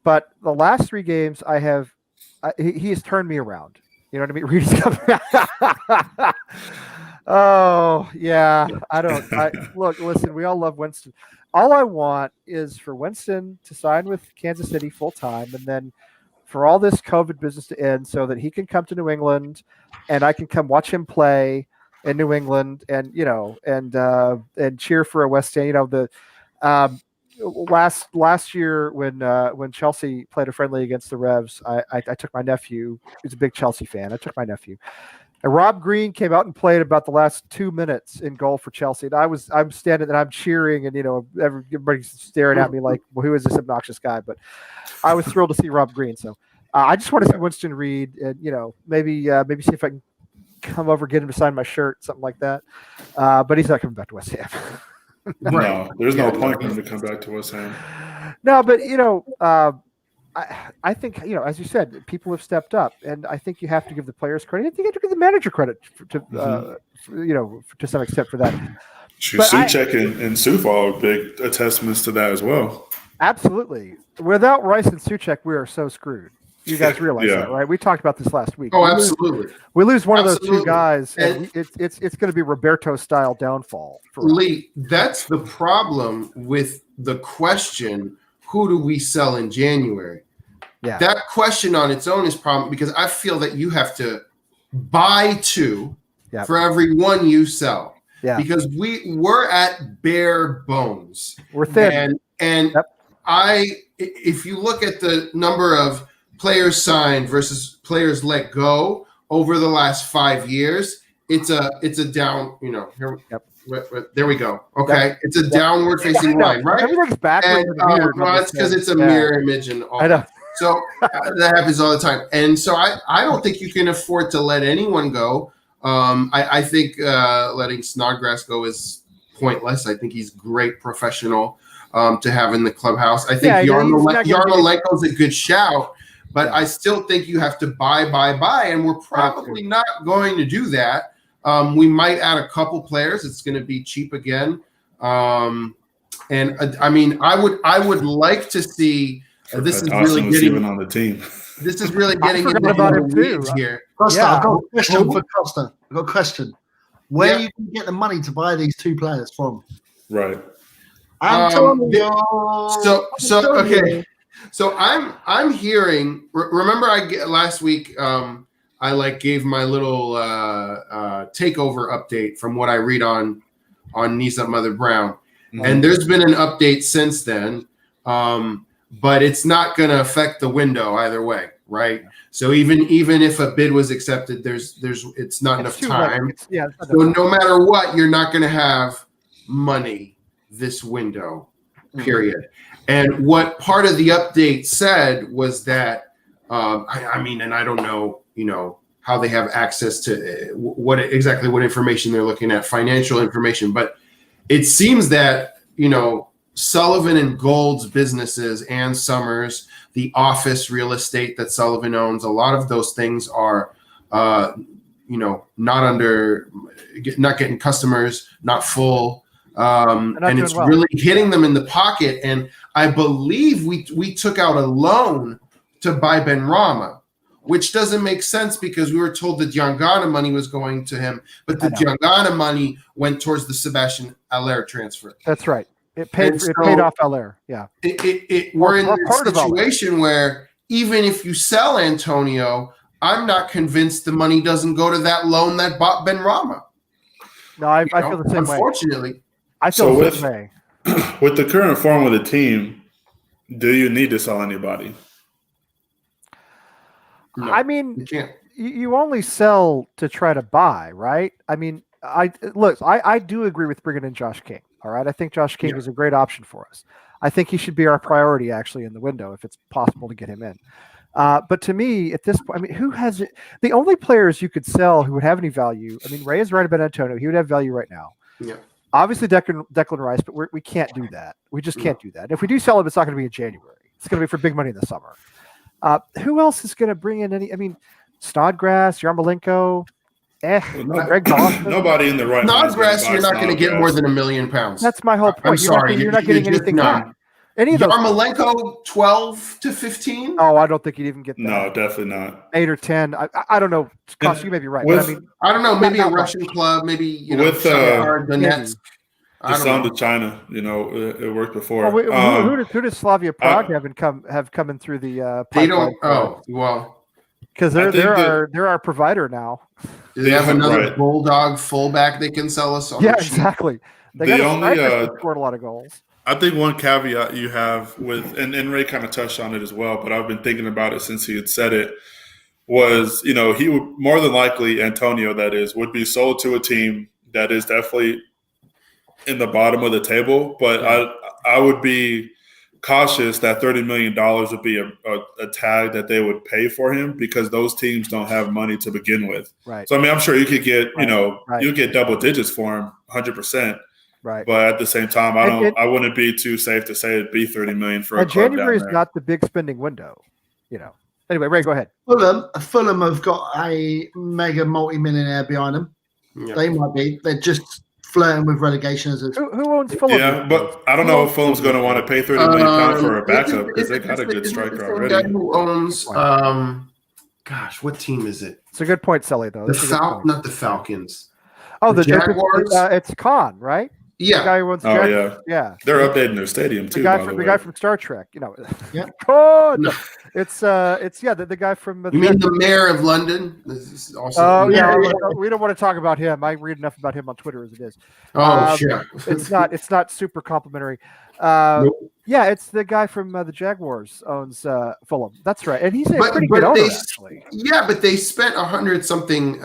But the last 3 games he has turned me around. You know what I mean? Reed's coming. Oh, yeah. Look, listen, we all love Winston. All I want is for Winston to sign with Kansas City full-time and then for all this COVID business to end so that he can come to New England and I can come watch him play in New England, and and cheer for a West Ham. Last year when Chelsea played a friendly against the Revs, I took my nephew. He's a big Chelsea fan. I took my nephew, and Rob Green came out and played about the last 2 minutes in goal for Chelsea. And I'm standing and I'm cheering, and everybody's staring at me like, well, who is this obnoxious guy? But I was thrilled to see Rob Green. So I just want to see Winston Reed, and maybe see if I can come over, get him to sign my shirt, something like that. But he's not coming back to West Ham. No, there's no point for him to come back to West Ham. No, but I think as you said, people have stepped up, and I think you have to give the players credit. I think you have to give the manager credit to some extent for that. Souček and Soufal are big testaments to that as well. Absolutely. Without Rice and Souček, we are so screwed. You guys realize that, right? We talked about this last week. Oh, absolutely. We lose one of those 2 guys, and it's going to be Roberto-style downfall. Lee, that's the problem with the question, who do we sell in January? Yeah. That question on its own is problem because I feel that you have to buy 2 for every 1 you sell. Yeah. Because we're at bare bones. We're thin. And if you look at the number of players signed versus players let go over the last 5 years, it's a down, here. Yep. There we go. Okay. Yep. It's a downward facing line, right? Everything's backwards. And it's because it's a mirror image and all that. So that happens all the time. And so I don't think you can afford to let anyone go. I think letting Snodgrass go is pointless. I think he's great professional to have in the clubhouse. I think Yarmolenko's a good shout, but I still think you have to buy, and we're probably not going to do that. We might add a couple players. It's going to be cheap again. I would like to see. This is really getting even on the team. This is really getting into the weeds here. Costa, I've got a question for Costa. I've got a question. Where you can get the money to buy these two players from? Right. Okay. So I'm hearing. Remember, last week. I gave my little takeover update from what I read on Knees Up Mother Brown, and there's been an update since then. But it's not going to affect the window either way, right? So even if a bid was accepted, it's not enough time. So no matter what, you're not going to have money this window, period. And what part of the update said was that, and I don't know, how they have access to what information they're looking at, financial information, but it seems that, Sullivan and Gold's businesses and Summers, the office real estate that Sullivan owns, a lot of those things are, not getting customers, not full. And it's really hitting them in the pocket. And I believe we took out a loan to buy Benrahma, which doesn't make sense because we were told the Diangana money was going to him, but the Diangana money went towards the Sebastian Aller transfer. That's right. It paid off Aller. Yeah. We're in a situation where even if you sell Antonio, I'm not convinced the money doesn't go to that loan that bought Benrahma. No, I feel the same way. Unfortunately. I feel the same way. With the current form of the team, do you need to sell anybody? No, I mean, you can't. You only sell to try to buy, right? I mean, I do agree with bringing in Josh King. All right, I think Josh King is a great option for us. I think he should be our priority actually in the window if it's possible to get him in. But to me, at this point, who has it? The only players you could sell who would have any value. Ray is right about Antonio. He would have value right now. Yeah. Obviously, Declan Rice, but we can't do that. We just can't do that. If we do sell him, it's not going to be in January. It's going to be for big money in the summer. Who else is going to bring in any? Snodgrass, Yarmolenko. Greg Dawson. Nobody in the right. Snodgrass, you're not going to get more than £1 million. That's my whole point. I'm sorry, you're not getting anything back. Any of those. Yarmolenko, 12 to 15. Oh, I don't think you'd even get that. No, definitely not. 8 or 10. I don't know. Cost, you may be right. With, but I don't know. Maybe a Russian club. Maybe with the Nets. The sound of China. It worked before. Who does Slavia Prague have coming through the? They don't. Oh well. Because they're our provider now. Do they have another Bulldog fullback they can sell us on? Yeah, exactly. They scored a lot of goals. I think one caveat you have with, and Ray kind of touched on it as well, but I've been thinking about it since he had said it, was, he would more than likely, Antonio, that is, would be sold to a team that is definitely in the bottom of the table. But I would be cautious that $30 million would be a tag that they would pay for him because those teams don't have money to begin with. Right. So, I'm sure you could get, you get double digits for him, 100%. Right. But at the same time, I wouldn't be too safe to say it'd be $30 million for a club January is down there. not the big spending window, Anyway, Ray, go ahead. Fulham have got a mega multi-millionaire behind them. Yeah. They might be. They're just flirting with relegation as who owns Fulham? Yeah, but I don't know if Fulham's going to want to pay £30 million for a backup because they got a good striker already. Guy who owns, what team is it? It's a good point, Sully, though. Not the Falcons. Oh, the Jaguars. It's Khan, right? Yeah. The guy who owns Oh Jaguars. yeah. They're updating their stadium too. The guy from Star Trek. Yeah. Oh, No. it's the guy from. You mean the mayor of London? This is also. Oh yeah, Yeah. we don't want to talk about him. I read enough about him on Twitter as it is. Oh shit. It's not super complimentary. Nope. Yeah, it's the guy from the Jaguars owns Fulham. That's right, and he's a pretty good owner actually. Yeah, but they spent 100 something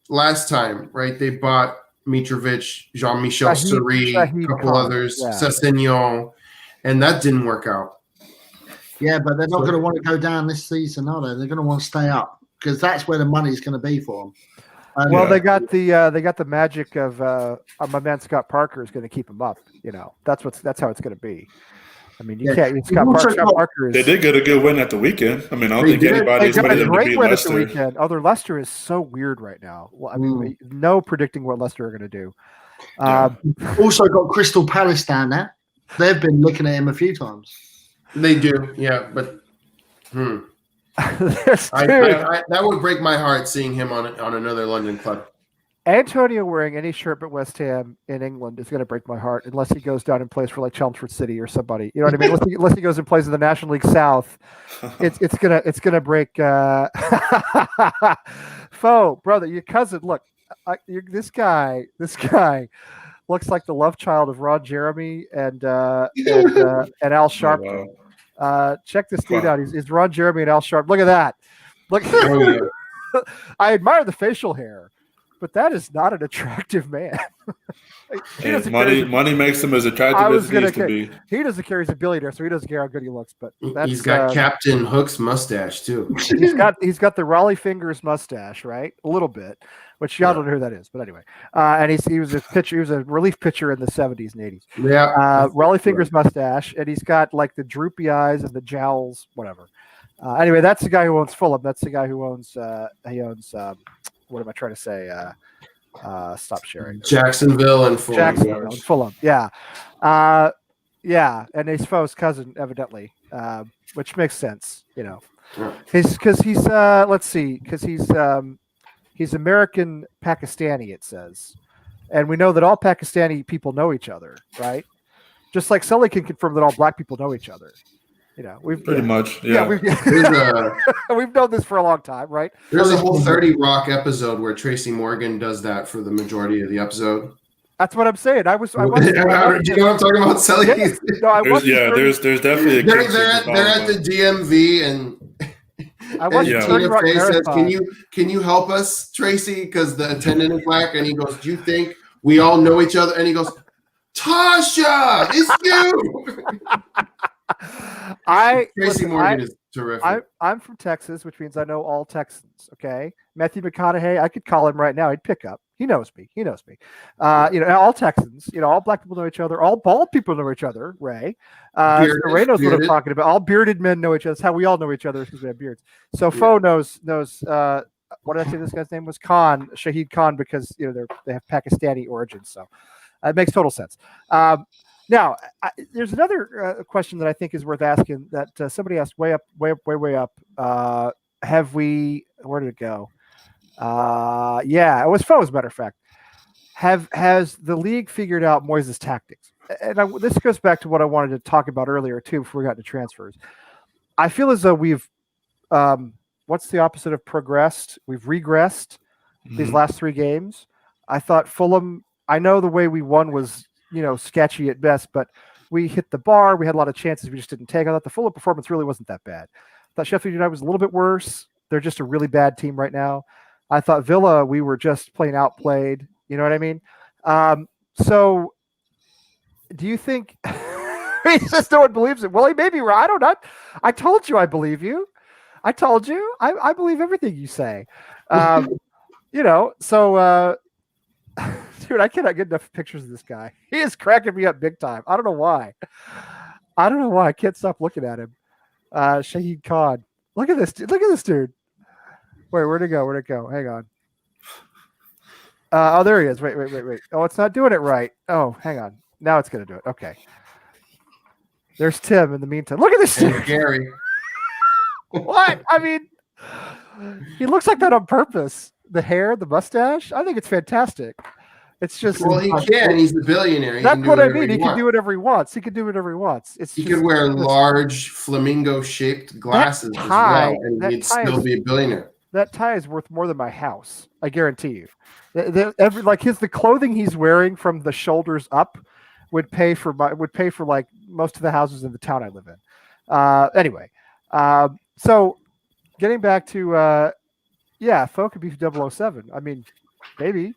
last time, right? They bought Mitrovic, Jean-Michel Seri, a couple others, Sessegnon, and that didn't work out. Yeah, but they're not going to want to go down this season, are they? They're going to want to stay up because that's where the money's going to be for them. Well, they got the magic of my man Scott Parker is going to keep him up. That's how it's going to be. I mean, you can't. Scott Parker is. They did get a good win at the weekend. I mean, I don't think anybody's ready to beat Leicester. At the weekend. Although Leicester is so weird right now. Well, I mean, no predicting what Leicester are going to do. Also got Crystal Palace down there. They've been looking at him a few times. They do, yeah, but that would break my heart seeing him on another London club. Antonio wearing any shirt but West Ham in England is going to break my heart unless he goes down and plays for like Chelmsford City or somebody. You know what I mean? Unless he goes and plays in the National League South, it's gonna break. Foe, brother, your cousin. Look, this guy looks like the love child of Ron Jeremy and Al Sharpton. Check this dude out. He's Ron Jeremy and Al Sharpton. Look at that. Look. I admire the facial hair. But that is not an attractive man. Money makes him as attractive as he needs to be. He doesn't care. He's a billionaire, so he doesn't care how good he looks. But he's got Captain Hook's mustache too. He's got the Raleigh Fingers mustache, right? A little bit, which y'all don't know who that is. But anyway, and he was a pitcher. He was a relief pitcher in the 70s and 80s. Yeah, Raleigh Fingers mustache, and he's got like the droopy eyes and the jowls, whatever. Anyway, that's the guy who owns Fulham. That's the guy who owns. What am I trying to say? Stop sharing. Jacksonville and Fulham. Yeah. And he's Foe's cousin, evidently, which makes sense, He's American Pakistani, it says. And we know that all Pakistani people know each other, right? Just like Sully can confirm that all black people know each other. We've pretty much, we've known this for a long time, right? There's a whole 30 Rock episode where Tracy Morgan does that for the majority of the episode. That's what I'm saying. I do you know what I'm talking about, Sully? There's definitely a case. They're at the DMV and Tina Fey says, "Can you help us, Tracy? Because the attendant is black." And he goes, "Do you think we all know each other?" And he goes, "Tasha, it's you." Tracy Morgan is terrific. I'm from Texas, which means I know all Texans. Okay, Matthew McConaughey, I could call him right now. He'd pick up. He knows me. All Texans. All black people know each other. All bald people know each other. Ray knows what I'm talking about. All bearded men know each other. That's how we all know each other because we have beards. So Foe knows. What did I say? This guy's name was Shahid Khan, because they have Pakistani origins. So it makes total sense. Now, there's another question that I think is worth asking that somebody asked way up. Have we? Where did it go? It was Foe, as a matter of fact. Has the league figured out Moyes' tactics? And this goes back to what I wanted to talk about earlier too, before we got to transfers. I feel as though we've, what's the opposite of progressed? We've regressed these last 3 games. I thought Fulham. I know the way we won was, sketchy at best, but we hit the bar. We had a lot of chances. We just didn't take. I thought the Fulham performance really wasn't that bad. I thought Sheffield United was a little bit worse. They're just a really bad team right now. I thought Villa, we were just plain outplayed. You know what I mean? So do you think he says no one believes it? Well, he may be right. I don't know. I told you I believe you. I told you. I believe everything you say. So dude, I cannot get enough pictures of this guy. He is cracking me up big time. I don't know why. I can't stop looking at him. Shahid Khan. Look at this dude. Wait, where'd it go? Hang on. There he is. Wait. Oh, it's not doing it right. Oh, hang on. Now it's going to do it. Okay. There's Tim in the meantime. Look at this dude. Gary. What? I mean, he looks like that on purpose. The hair, the mustache. I think it's fantastic. It's just Well, he can. He's a billionaire. He that's can do what I whatever mean. He can wants. do whatever he wants. He can do whatever he wants. He could wear large flamingo-shaped glasses as well, and he'd still be a billionaire. That tie is worth more than my house. I guarantee you. The clothing he's wearing from the shoulders up would pay for like most of the houses in the town I live in. Anyway, so getting back to Foe could be 007. I mean, maybe.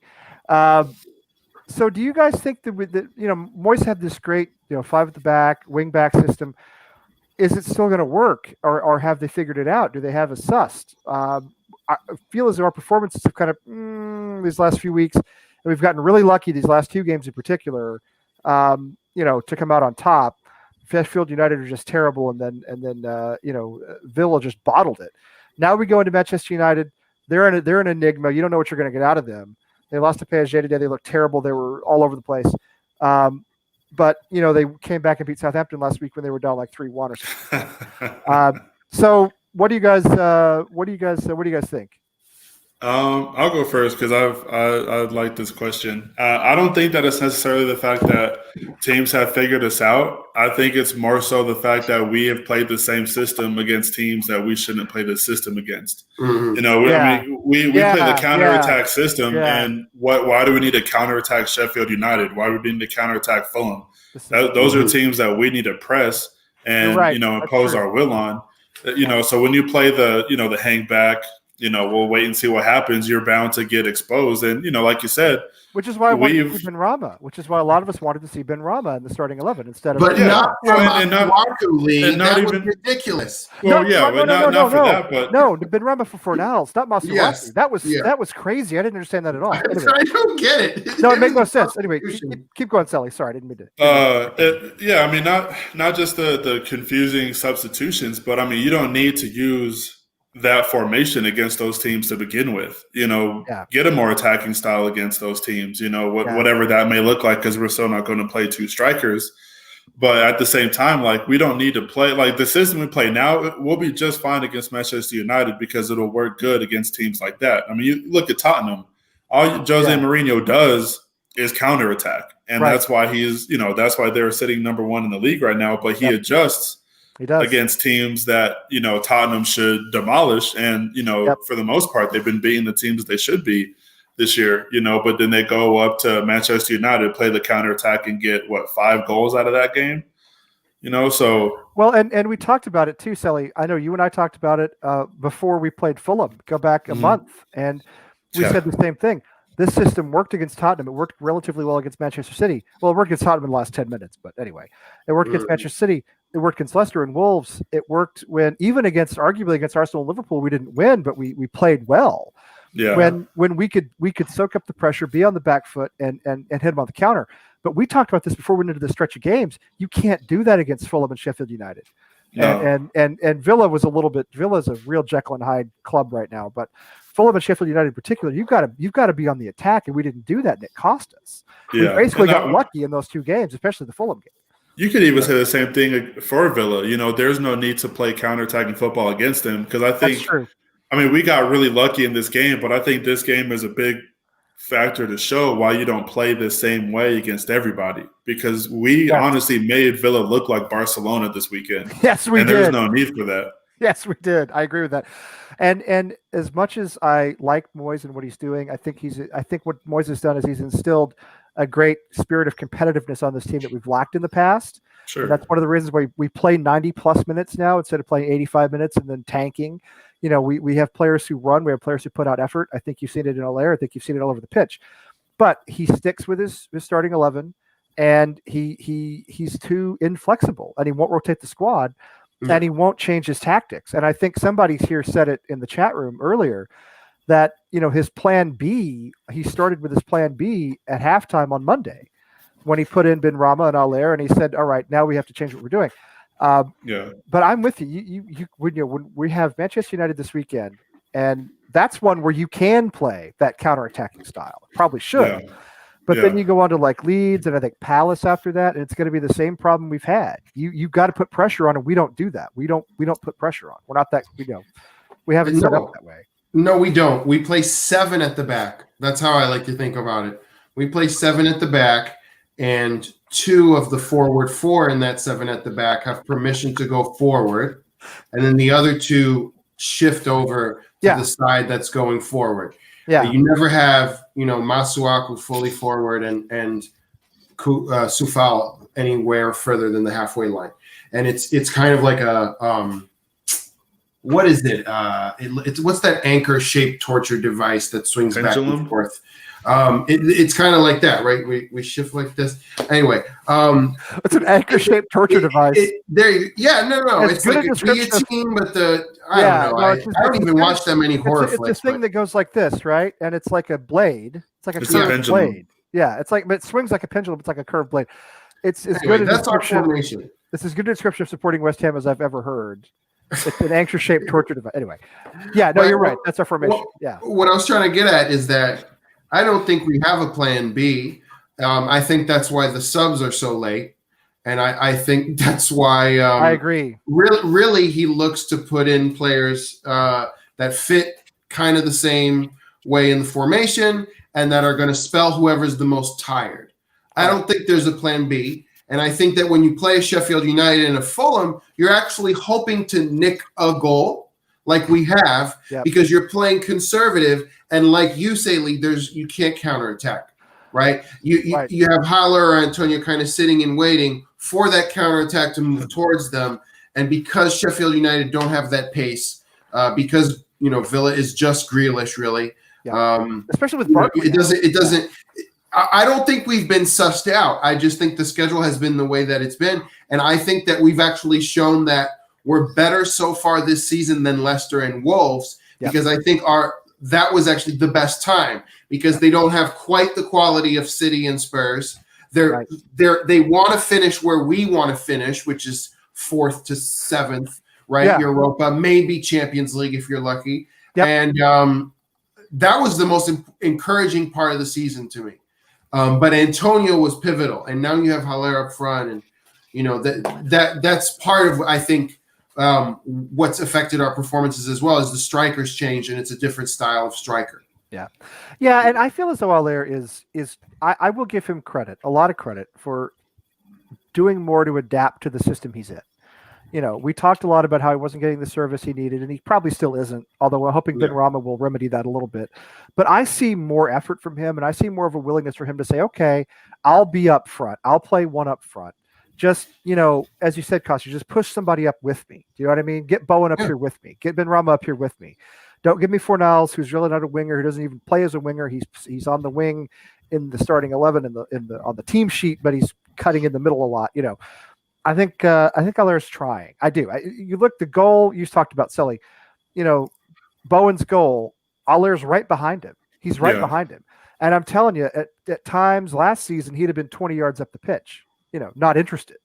So do you guys think that Moyes had this great 5 at the back wing back system? Is it still going to work, or have they figured it out? Do they have a sussed? I feel as though our performances have kind of these last few weeks, and we've gotten really lucky these last 2 games in particular, to come out on top. Sheffield United are just terrible, and then Villa just bottled it. Now we go into Manchester United. They're an enigma. You don't know what you're going to get out of them. They lost to PSG today. They looked terrible. They were all over the place. But they came back and beat Southampton last week when they were down like 3-1 or something. So what do you guys think? I'll go first because I like this question. I don't think that it's necessarily the fact that teams have figured us out. I think it's more so the fact that we have played the same system against teams that we shouldn't play the system against. Mm-hmm. We play the counterattack system, and why do we need to counterattack Sheffield United? Why do we need to counterattack Fulham? Those are teams that we need to press and impose our will on. So when you play the hang back, we'll wait and see what happens. You're bound to get exposed. And, like you said, which is why I wanted to see Benrahma, which is why a lot of us wanted to see Benrahma in the starting 11 instead of. But not Marco Lee. That was ridiculous. Well, not for that. But Benrahma for Fornals, not Masuaku. Yes. That was crazy. I didn't understand that at all. Anyway. I don't get it. No, it made no sense. Anyway, keep going, Sally. Sorry, I didn't mean to. Not just the confusing substitutions, but you don't need to use that formation against those teams to begin with. Get a more attacking style against those teams, whatever that may look like, because we're still not going to play 2 strikers. But at the same time, we don't need to play the system we play now. We'll be just fine against Manchester United because it'll work good against teams like that. You look at Tottenham. All Jose Mourinho does is counterattack, and that's why that's why they're sitting number 1 in the league right now. But he adjusts. He does. Against teams that Tottenham should demolish, and for the most part they've been beating the teams they should be this year. But then they go up to Manchester United, play the counterattack, and get 5 goals out of that game. So well, and we talked about it too, Sally. I know you and I talked about it before we played Fulham. Go back a month, and we said the same thing. This system worked against Tottenham. It worked relatively well against Manchester City. Well, it worked against Tottenham in the last 10 minutes, but anyway, it worked against Manchester City. It worked against Leicester and Wolves. It worked arguably against Arsenal and Liverpool. We didn't win, but we played well. Yeah. When we could soak up the pressure, be on the back foot, and hit them on the counter. But we talked about this before we went into the stretch of games. You can't do that against Fulham and Sheffield United. No. And Villa was Villa's a real Jekyll and Hyde club right now, but Fulham and Sheffield United in particular, you've got to be on the attack, and we didn't do that, and it cost us. Yeah. We basically got lucky in those 2 games, especially the Fulham game. You could even say the same thing for Villa. There's no need to play counterattacking football against them, because I think, that's true. We got really lucky in this game, but I think this game is a big factor to show why you don't play the same way against everybody, because we honestly made Villa look like Barcelona this weekend. Yes, we did. And there's no need for that. Yes, we did. I agree with that. And as much as I like Moyes and what he's doing, I think what Moyes has done is he's instilled a great spirit of competitiveness on this team that we've lacked in the past. Sure. And that's one of the reasons why we play 90+ minutes now instead of playing 85 minutes and then tanking. We have players who run. We have players who put out effort. I think you've seen it in Allaire. I think you've seen it all over the pitch. But he sticks with his starting 11, and he's too inflexible, and he won't rotate the squad, and he won't change his tactics. And I think somebody here said it in the chat room earlier that, his plan B, he started with his plan B at halftime on Monday when he put in Benrahma and Allaire, and he said, all right, now we have to change what we're doing. But I'm with you. When we have Manchester United this weekend, and that's one where you can play that counter-attacking style. Probably should. Yeah. But then you go on to Leeds and I think Palace after that, and it's going to be the same problem we've had. You've got to put pressure on, and we don't do that. We don't put pressure on. We're not that. We haven't set up that way. No, we don't. We play 7 at the back. That's how I like to think about it. We play 7 at the back, and 2 of the forward 4 in that 7 at the back have permission to go forward, and then the other 2 shift over to the side that's going forward. Yeah. You never have, Masuaku fully forward and Sufal anywhere further than the halfway line. And it's kind of like a what is it? It's what's that anchor-shaped torture device that swings pendulum? Back and forth? It's kind of like that, right? We shift like this. Anyway, it's an anchor-shaped torture device. It's like a guillotine, but I don't know. I don't even watch that many horror flicks. It's this thing that goes like this, right? And it's like a blade. It's like a curved blade. Yeah, but it swings like a pendulum. It's like a curved blade. It's as good a description. It's as good a description of supporting West Ham as I've ever heard. It's an anchor-shaped torture device. Anyway, you're right. That's our formation. What I was trying to get at is that I don't think we have a plan B. I think that's why the subs are so late, and I think that's why. I agree. Really, he looks to put in players that fit kind of the same way in the formation and that are going to spell whoever's the most tired. I don't think there's a plan B. And I think that when you play Sheffield United and a Fulham, you're actually hoping to nick a goal like we have because you're playing conservative. And like you say, Lee, you can't counterattack, right? You have Haller or Antonio kind of sitting and waiting for that counterattack to move towards them. And because Sheffield United don't have that pace, because Villa is just Grealish, really. Especially with Barkley. It doesn't. I don't think we've been sussed out. I just think the schedule has been the way that it's been. And I think that we've actually shown that we're better so far this season than Leicester and Wolves because I think that was actually the best time because they don't have quite the quality of City and Spurs. They want to finish where we want to finish, which is 4th to 7th, right? Yeah. Europa, maybe Champions League if you're lucky. Yep. And that was the most encouraging part of the season to me. But Antonio was pivotal, and now you have Haller up front, and that's part of I think what's affected our performances as well as the strikers change, and it's a different style of striker. Yeah, and I feel as though Haller is I will give him a lot of credit for doing more to adapt to the system he's in. We talked a lot about how he wasn't getting the service he needed, and he probably still isn't, although I'm hoping Ben Rama will remedy that a little bit. But I see more effort from him, and I see more of a willingness for him to say, okay, I'll be up front. I'll play one up front. Just, as you said, Costa, just push somebody up with me. Do you know what I mean? Get Bowen up here with me. Get Ben Rama up here with me. Don't give me Fornals, who's really not a winger, who doesn't even play as a winger. He's on the wing in the starting 11 on the team sheet, but he's cutting in the middle a lot, I think Haller's trying. I do. You look the goal you talked about, Sully. Bowen's goal. Haller's right behind him. He's right behind him. And I'm telling you, at times last season he'd have been 20 yards up the pitch. Not interested.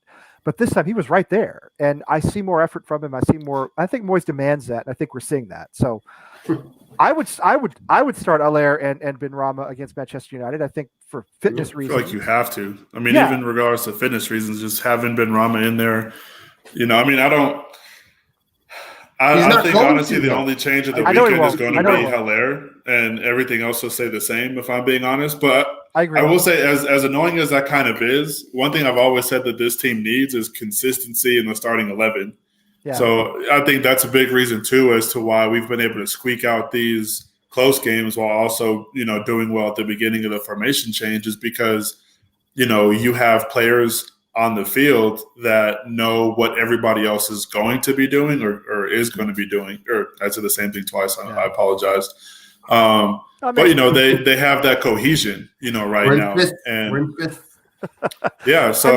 But this time he was right there, and I see more effort from him. I think Moyes demands that, and I think we're seeing that. So, I would start Haller and Ben Rama against Manchester United. I think for fitness reasons. I feel like you have to. I mean, even regardless of fitness reasons, just having Ben Rama in there. I think honestly the only change of the weekend is going to be Haller, and everything else will stay the same. If I'm being honest, but I will say, as annoying as that kind of is, one thing I've always said that this team needs is consistency in the starting 11. Yeah. So I think that's a big reason too as to why we've been able to squeak out these close games while also doing well at the beginning of the formation changes because you have players on the field that know what everybody else is going to be doing or is going to be doing. Or I said the same thing twice. I apologize. But they have that cohesion, right now. And yeah, so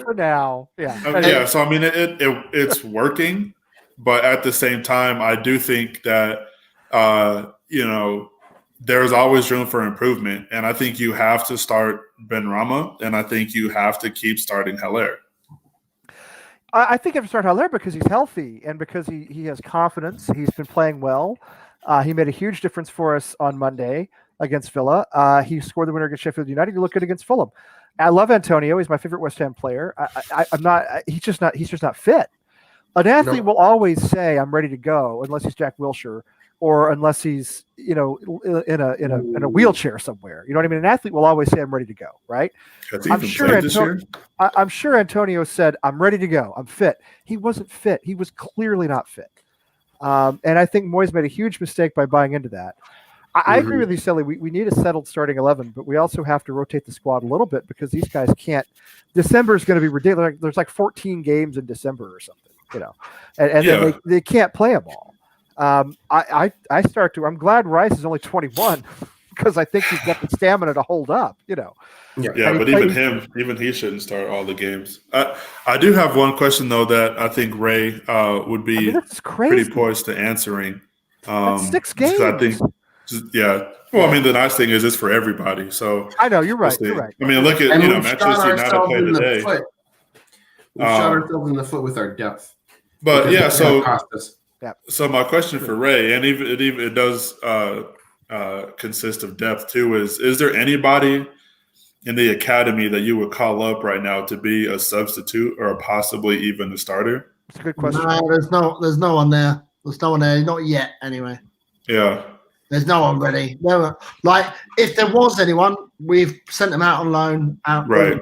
for now. So I mean, it's working, but at the same time, I do think that there's always room for improvement, and I think you have to start Ben Rama, and I think you have to keep starting Haller. I think you have to start Haller because he's healthy and because he has confidence. He's been playing well. He made a huge difference for us on Monday against Villa. He scored the winner against Sheffield United. You look good against Fulham. I love Antonio. He's my favorite West Ham player. I'm not. He's just not fit. An athlete will always say, "I'm ready to go," unless he's Jack Wilshere or unless he's in a wheelchair somewhere. You know what I mean? An athlete will always say, "I'm ready to go." Right? Has he even played this year? I'm sure Antonio said, "I'm ready to go. I'm fit." He wasn't fit. He was clearly not fit. And I think Moyes made a huge mistake by buying into that. I agree with you, Silly. We need a settled starting 11, but we also have to rotate the squad a little bit because these guys can't. December is going to be ridiculous. There's like 14 games in December or something, and then they can't play them all. I'm glad Rice is only 21 because I think he's got the stamina to hold up, Yeah, but even he shouldn't start all the games. I do have one question though that I think Ray would be pretty poised to answering. That's 6 games. I think, Well, I mean, the nice thing is it's for everybody. So I know you're right. You're right. I mean, look at Manchester United play today. We shot ourselves in the foot with our depth. But yeah, so my question for Ray, and it does consist of depth too. Is there anybody in the academy that you would call up right now to be a substitute or possibly even a starter? That's a good question. No, there's no one there. There's no one there. Not yet, anyway. Yeah. There's no one ready. No, like if there was anyone, we've sent them out on loan. Right.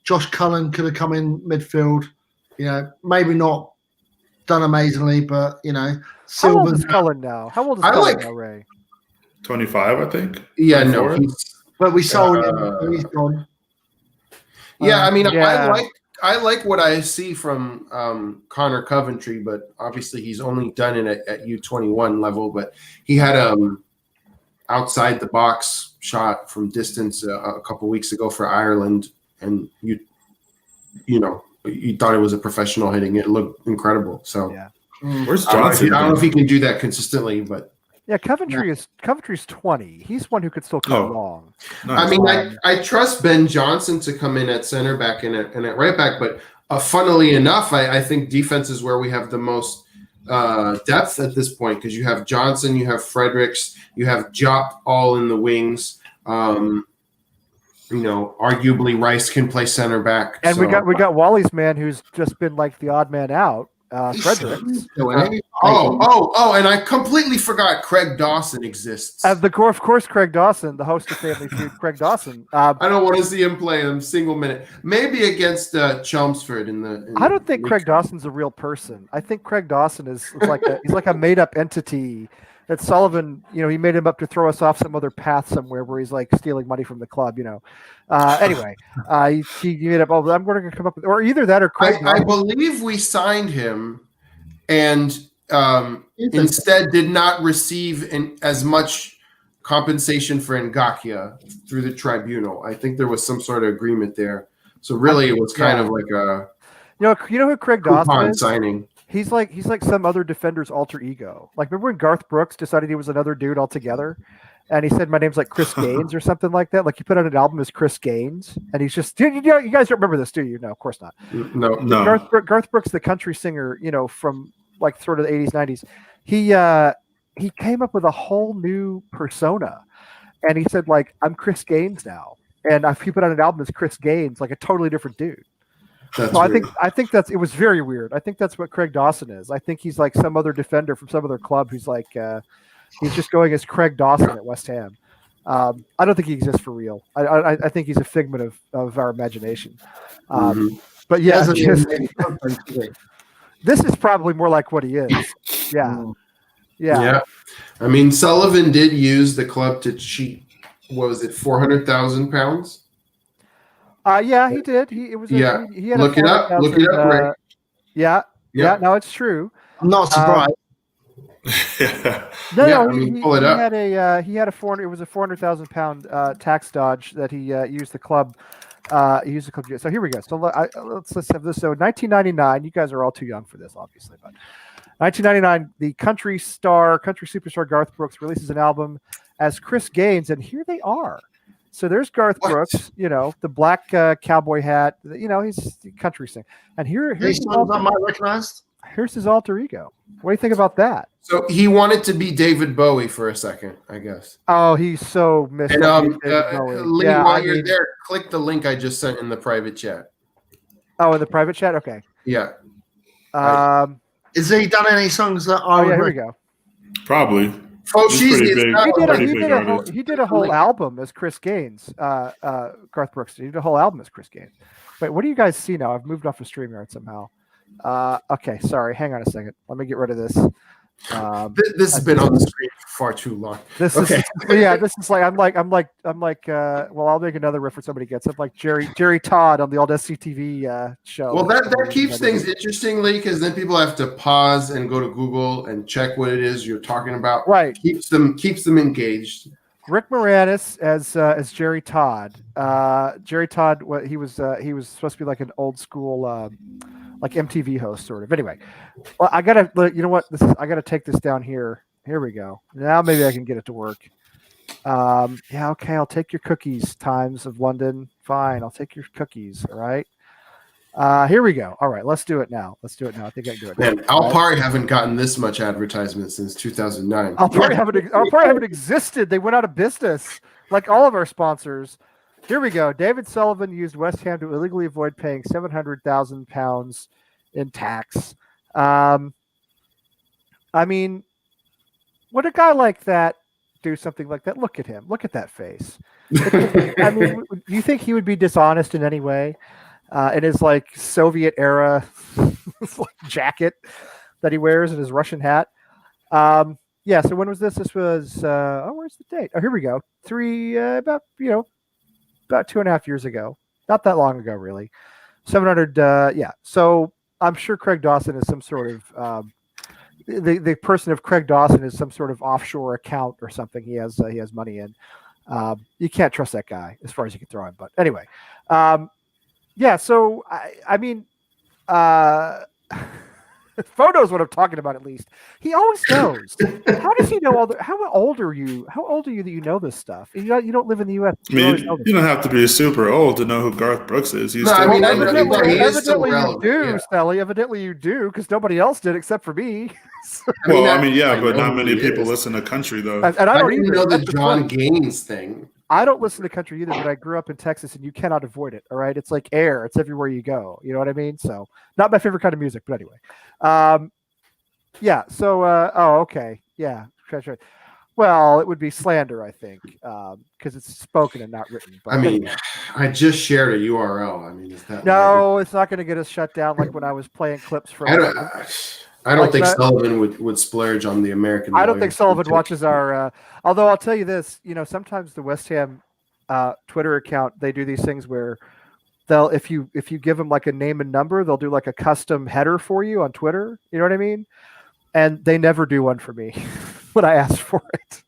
Josh Cullen could have come in midfield. Maybe not done amazingly, but How old is Cullen now? How old is Cullen now, Ray? 25, I think. Yeah, no. But we sold him. He's gone. Yeah, I mean, I like what I see from Connor Coventry, but obviously he's only done it at U21 level. But he had outside the box shot from distance a couple weeks ago for Ireland, and you thought it was a professional hitting. It looked incrable. So yeah. Where's Johnson? I don't know if he can do that consistently, but Coventry's 20. He's one who could still come along. Nice. I mean, I trust Ben Johnson to come in at center back and at right back, but funnily enough, I think defense is where we have the most depth at this point because you have Johnson, you have Fredericks, you have Jop all in the wings. Arguably Rice can play center back, and we got Wally's man who's just been like the odd man out. Fredericks. And I completely forgot Craig Dawson exists. Of course, Craig Dawson, the host of Family Feud, Craig Dawson. I don't want to see him play a single minute. Maybe against Chelmsford I don't think Craig Dawson's a real person. I think Craig Dawson is like a made up entity. That Sullivan, he made him up to throw us off some other path somewhere where he's like stealing money from the club, Anyway, he made up. I'm going to come up with, or either that or Craig. I believe we signed him, and instead did not receive as much compensation for Ngakia through the tribunal. I think there was some sort of agreement there. So really, it was kind of like a who Craig Dawson is? Signing. He's like some other defender's alter ego. Like remember when Garth Brooks decided he was another dude altogether, and he said my name's like Chris Gaines or something like that. Like he put out an album as Chris Gaines, and he's just you guys don't remember this, do you? No, of course not. No. Garth Brooks, the country singer, from like sort of the 80s, 90s. He came up with a whole new persona, and he said like I'm Chris Gaines now, and he put out an album as Chris Gaines, like a totally different dude. So I think it was very weird. I think that's what Craig Dawson is. I think he's like some other defender from some other club who's like he's just going as Craig Dawson at West Ham. I don't think he exists for real. I think he's a figment of our imagination. But yeah, this is probably more like what he is. Yeah. I mean, Sullivan did use the club to cheat. What was it, £400,000? Yeah, he did. He had Look it up. Look it up, right? Yeah. No, it's true. I'm not surprised. Pull it up. He had a $400. It was a £400,000 tax dodge that he used the club. So here we go. So let's have this. So 1999. You guys are all too young for this, obviously, but 1999, the country superstar Garth Brooks releases an album as Chris Gaines, and here they are. So there's Garth Brooks, the black cowboy hat. He's country singer. And here's his alter ego. What do you think about that? So he wanted to be David Bowie for a second, I guess. Oh, he's so missed. And Lee, while you're there, click the link I just sent in the private chat. Oh, in the private chat? Okay. Yeah. Has he done any songs that are? Oh, yeah, here we go. Probably. Faux He's pretty cheesy. big. He did a whole album as Chris Gaines. Garth Brooks. He did a whole album as Chris Gaines. Wait, what do you guys see now? I've moved off of StreamYard somehow. Okay, sorry. Hang on a second. Let me get rid of this. This has been on the screen for far too long. This is like I'm like well, I'll make another riff when somebody gets it. Like Jerry Todd on the old SCTV show. Well, that keeps things interestingly, because then people have to pause and go to Google and check what it is you're talking about. Right. Keeps them engaged. Rick Moranis as Jerry Todd. Jerry Todd, he was supposed to be like an old school like MTV host sort of. Anyway, well, I gotta, you know what? I gotta take this down here. Here we go. Now maybe I can get it to work. Yeah, okay. I'll take your cookies. Times of London. Fine. I'll take your cookies. All right. Here we go. All right. Let's do it now. I think I can do it. Man, now. Alpari haven't gotten this much advertisement since 2009. Alpari haven't existed. They went out of business, like all of our sponsors. Here we go. David Sullivan used West Ham to illegally avoid paying £700,000 in tax. I mean, would a guy like that do something like that? Look at him. Look at that face. I mean, do you think he would be dishonest in any way? In his like Soviet era jacket that he wears and his Russian hat. Yeah. So when was this? This was where's the date? Oh, here we go. About 2.5 years ago. Not that long ago, really. 700. Yeah. So I'm sure Craig Dawson is some sort of the person of Craig Dawson is some sort of offshore account or something. He has money in. You can't trust that guy as far as you can throw him. But anyway. Yeah, so I mean, Fo knows what I'm talking about. At least he always knows. How does he know all the? How old are you? How old are you that you know this stuff? You don't live in the U.S. I mean, you don't have to be super old to know who Garth Brooks is. Evidently you do, Sally. Evidently you do, because nobody else did except for me. But not many people listen to country though. And I don't even know the John Gaines thing. I don't listen to country either, but I grew up in Texas, and you cannot avoid it. All right, it's like air; it's everywhere you go. You know what I mean? So, not my favorite kind of music, but anyway. Yeah. So, okay, yeah. Well, it would be slander, I think, because it's spoken and not written. But I mean, I just shared a URL. I mean, is that no? It's not going to get us shut down like when I was playing clips from. I don't think Sullivan would splurge on the American. I don't think Sullivan watches our. Although I'll tell you this, sometimes the West Ham Twitter account, they do these things where they'll if you give them like a name and number, they'll do like a custom header for you on Twitter. You know what I mean? And they never do one for me when I ask for it.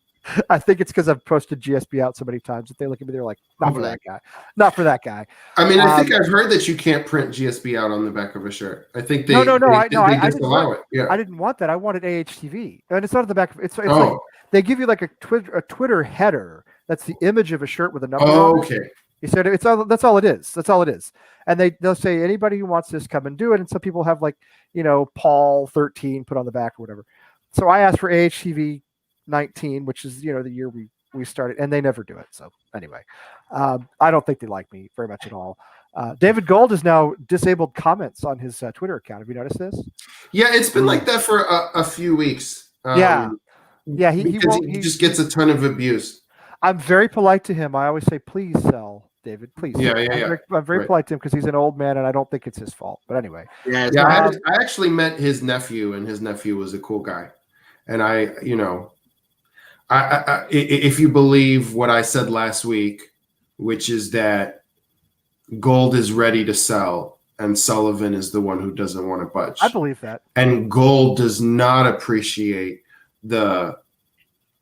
I think it's because I've posted GSB out so many times that they look at me, they're like, not for that guy. Not for that guy. I mean, I think I've heard that you can't print GSB out on the back of a shirt. I think they I disallow it. Yeah. I didn't want that. I wanted AHTV. And it's not on the back of it's like they give you like a Twitter header. That's the image of a shirt with a number on it. Okay. You said that's all it is. That's all it is. And they'll say anybody who wants this, come and do it. And some people have like, Paul 13 put on the back or whatever. So I asked for AHTV 19, which is the year we started, and they never do it. So anyway, I don't think they like me very much at all. David Gold has now disabled comments on his Twitter account. Have you noticed this? Yeah, it's been like that for a few weeks. Yeah, he just gets a ton of abuse. I'm very polite to him. I always say, please sell, David, please. Yeah. I'm very polite to him because he's an old man, and I don't think it's his fault. But anyway, I actually met his nephew, and his nephew was a cool guy, and I if you believe what I said last week, which is that Gold is ready to sell and Sullivan is the one who doesn't want to budge. I believe that. And Gold does not appreciate the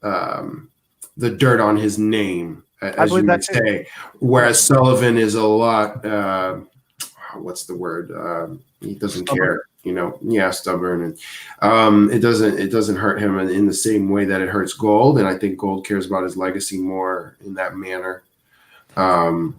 dirt on his name, as you would say. Whereas Sullivan is a lot, what's the word? He doesn't care. Stubborn, and it doesn't hurt him in the same way that it hurts Gold, and I think Gold cares about his legacy more in that manner. And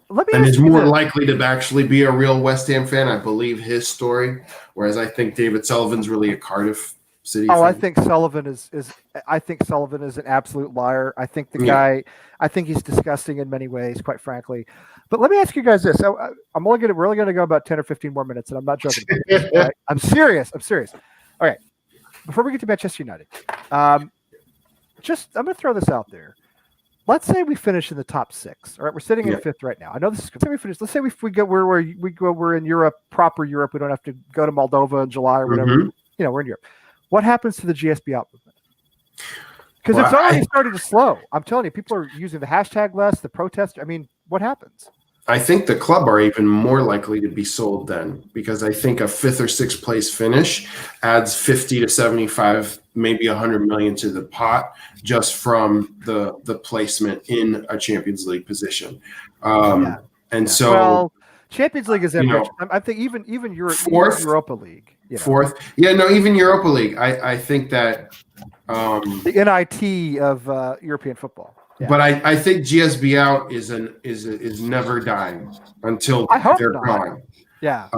is more likely to actually be a real West Ham fan. I believe his story, whereas I think David Sullivan's really a Cardiff City fan. I think Sullivan is an absolute liar. I think the guy. I think he's disgusting in many ways, quite frankly. But let me ask you guys this. We're only going to go about 10 or 15 more minutes, and I'm not joking. Right? I'm serious. All right. Before we get to Manchester United, I'm going to throw this out there. Let's say we finish in the top 6. All right, we're sitting in 5th right now. I know this is. Let's say we finish. Let's say we're in Europe, proper Europe. We don't have to go to Moldova in July or whatever. Mm-hmm. We're in Europe. What happens to the GSB out movement? Because it's already started to slow. I'm telling you, people are using the hashtag less, the protest. I mean, what happens? I think the club are even more likely to be sold then, because I think a 5th or 6th place finish adds 50 to 75, maybe 100 million to the pot just from the placement in a Champions League position. So Champions League is ambitious. I think even Europa League. Fourth, even Europa League. I think that the NIT of European football. Yeah. But I think GSB out is never dying until they're gone. Yeah.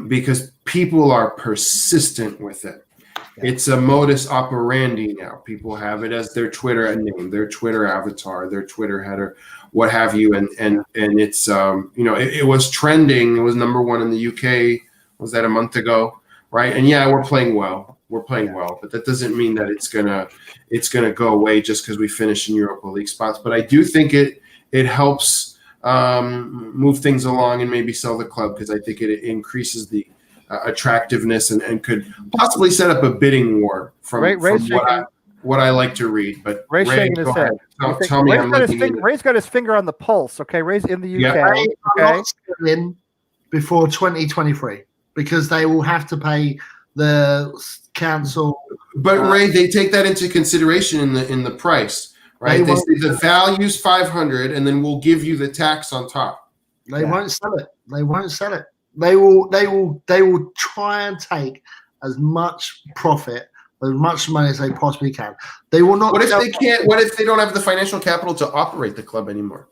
Because people are persistent with it. Yeah. It's a modus operandi now. People have it as their Twitter name, their Twitter avatar, their Twitter header, what have you. And it's it was trending. It was number 1 in the UK. Was that a month ago? Right. And we're playing well. But that doesn't mean that it's gonna go away just because we finish in Europa League spots. But I do think it helps move things along and maybe sell the club, because I think it increases the attractiveness and could possibly set up a bidding war from what I like to read. But Ray's shaking his head. Tell me, Ray's got his finger on the pulse. Okay, Ray's in the UK. Ray are not selling before 2023 because they will have to pay the council. But Ray, they take that into consideration in the price, right? They say the value's 500, and then we'll give you the tax on top. They won't sell it. They won't sell it. They will try and take as much profit, as much money as they possibly can. They will not. What if they can't? What if they don't have the financial capital to operate the club anymore?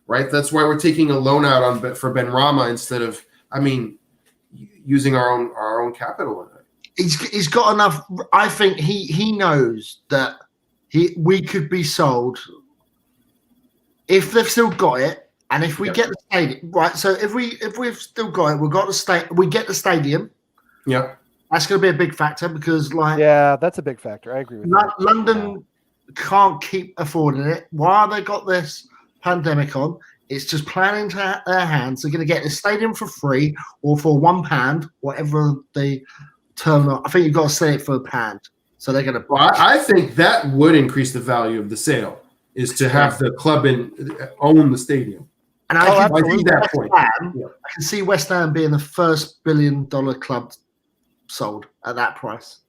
Right. That's why we're taking a loan out for Ben Rama instead of, using our own capital in it. He's got enough. I think he knows that we could be sold if they've still got it, and if we get the stadium right. So if we've still got it, we get the stadium. Yeah, that's going to be a big factor because that's a big factor. I agree with that. London can't keep affording it. While they got this pandemic on, it's just planning to their hands. They're going to get the stadium for free or for £1, whatever the terminal. I think you've got to sell it for £1. So they're going to. Well, I think that would increase the value of the sale, is to have the club own the stadium. And I can see West Ham being the first $1 billion club sold at that price.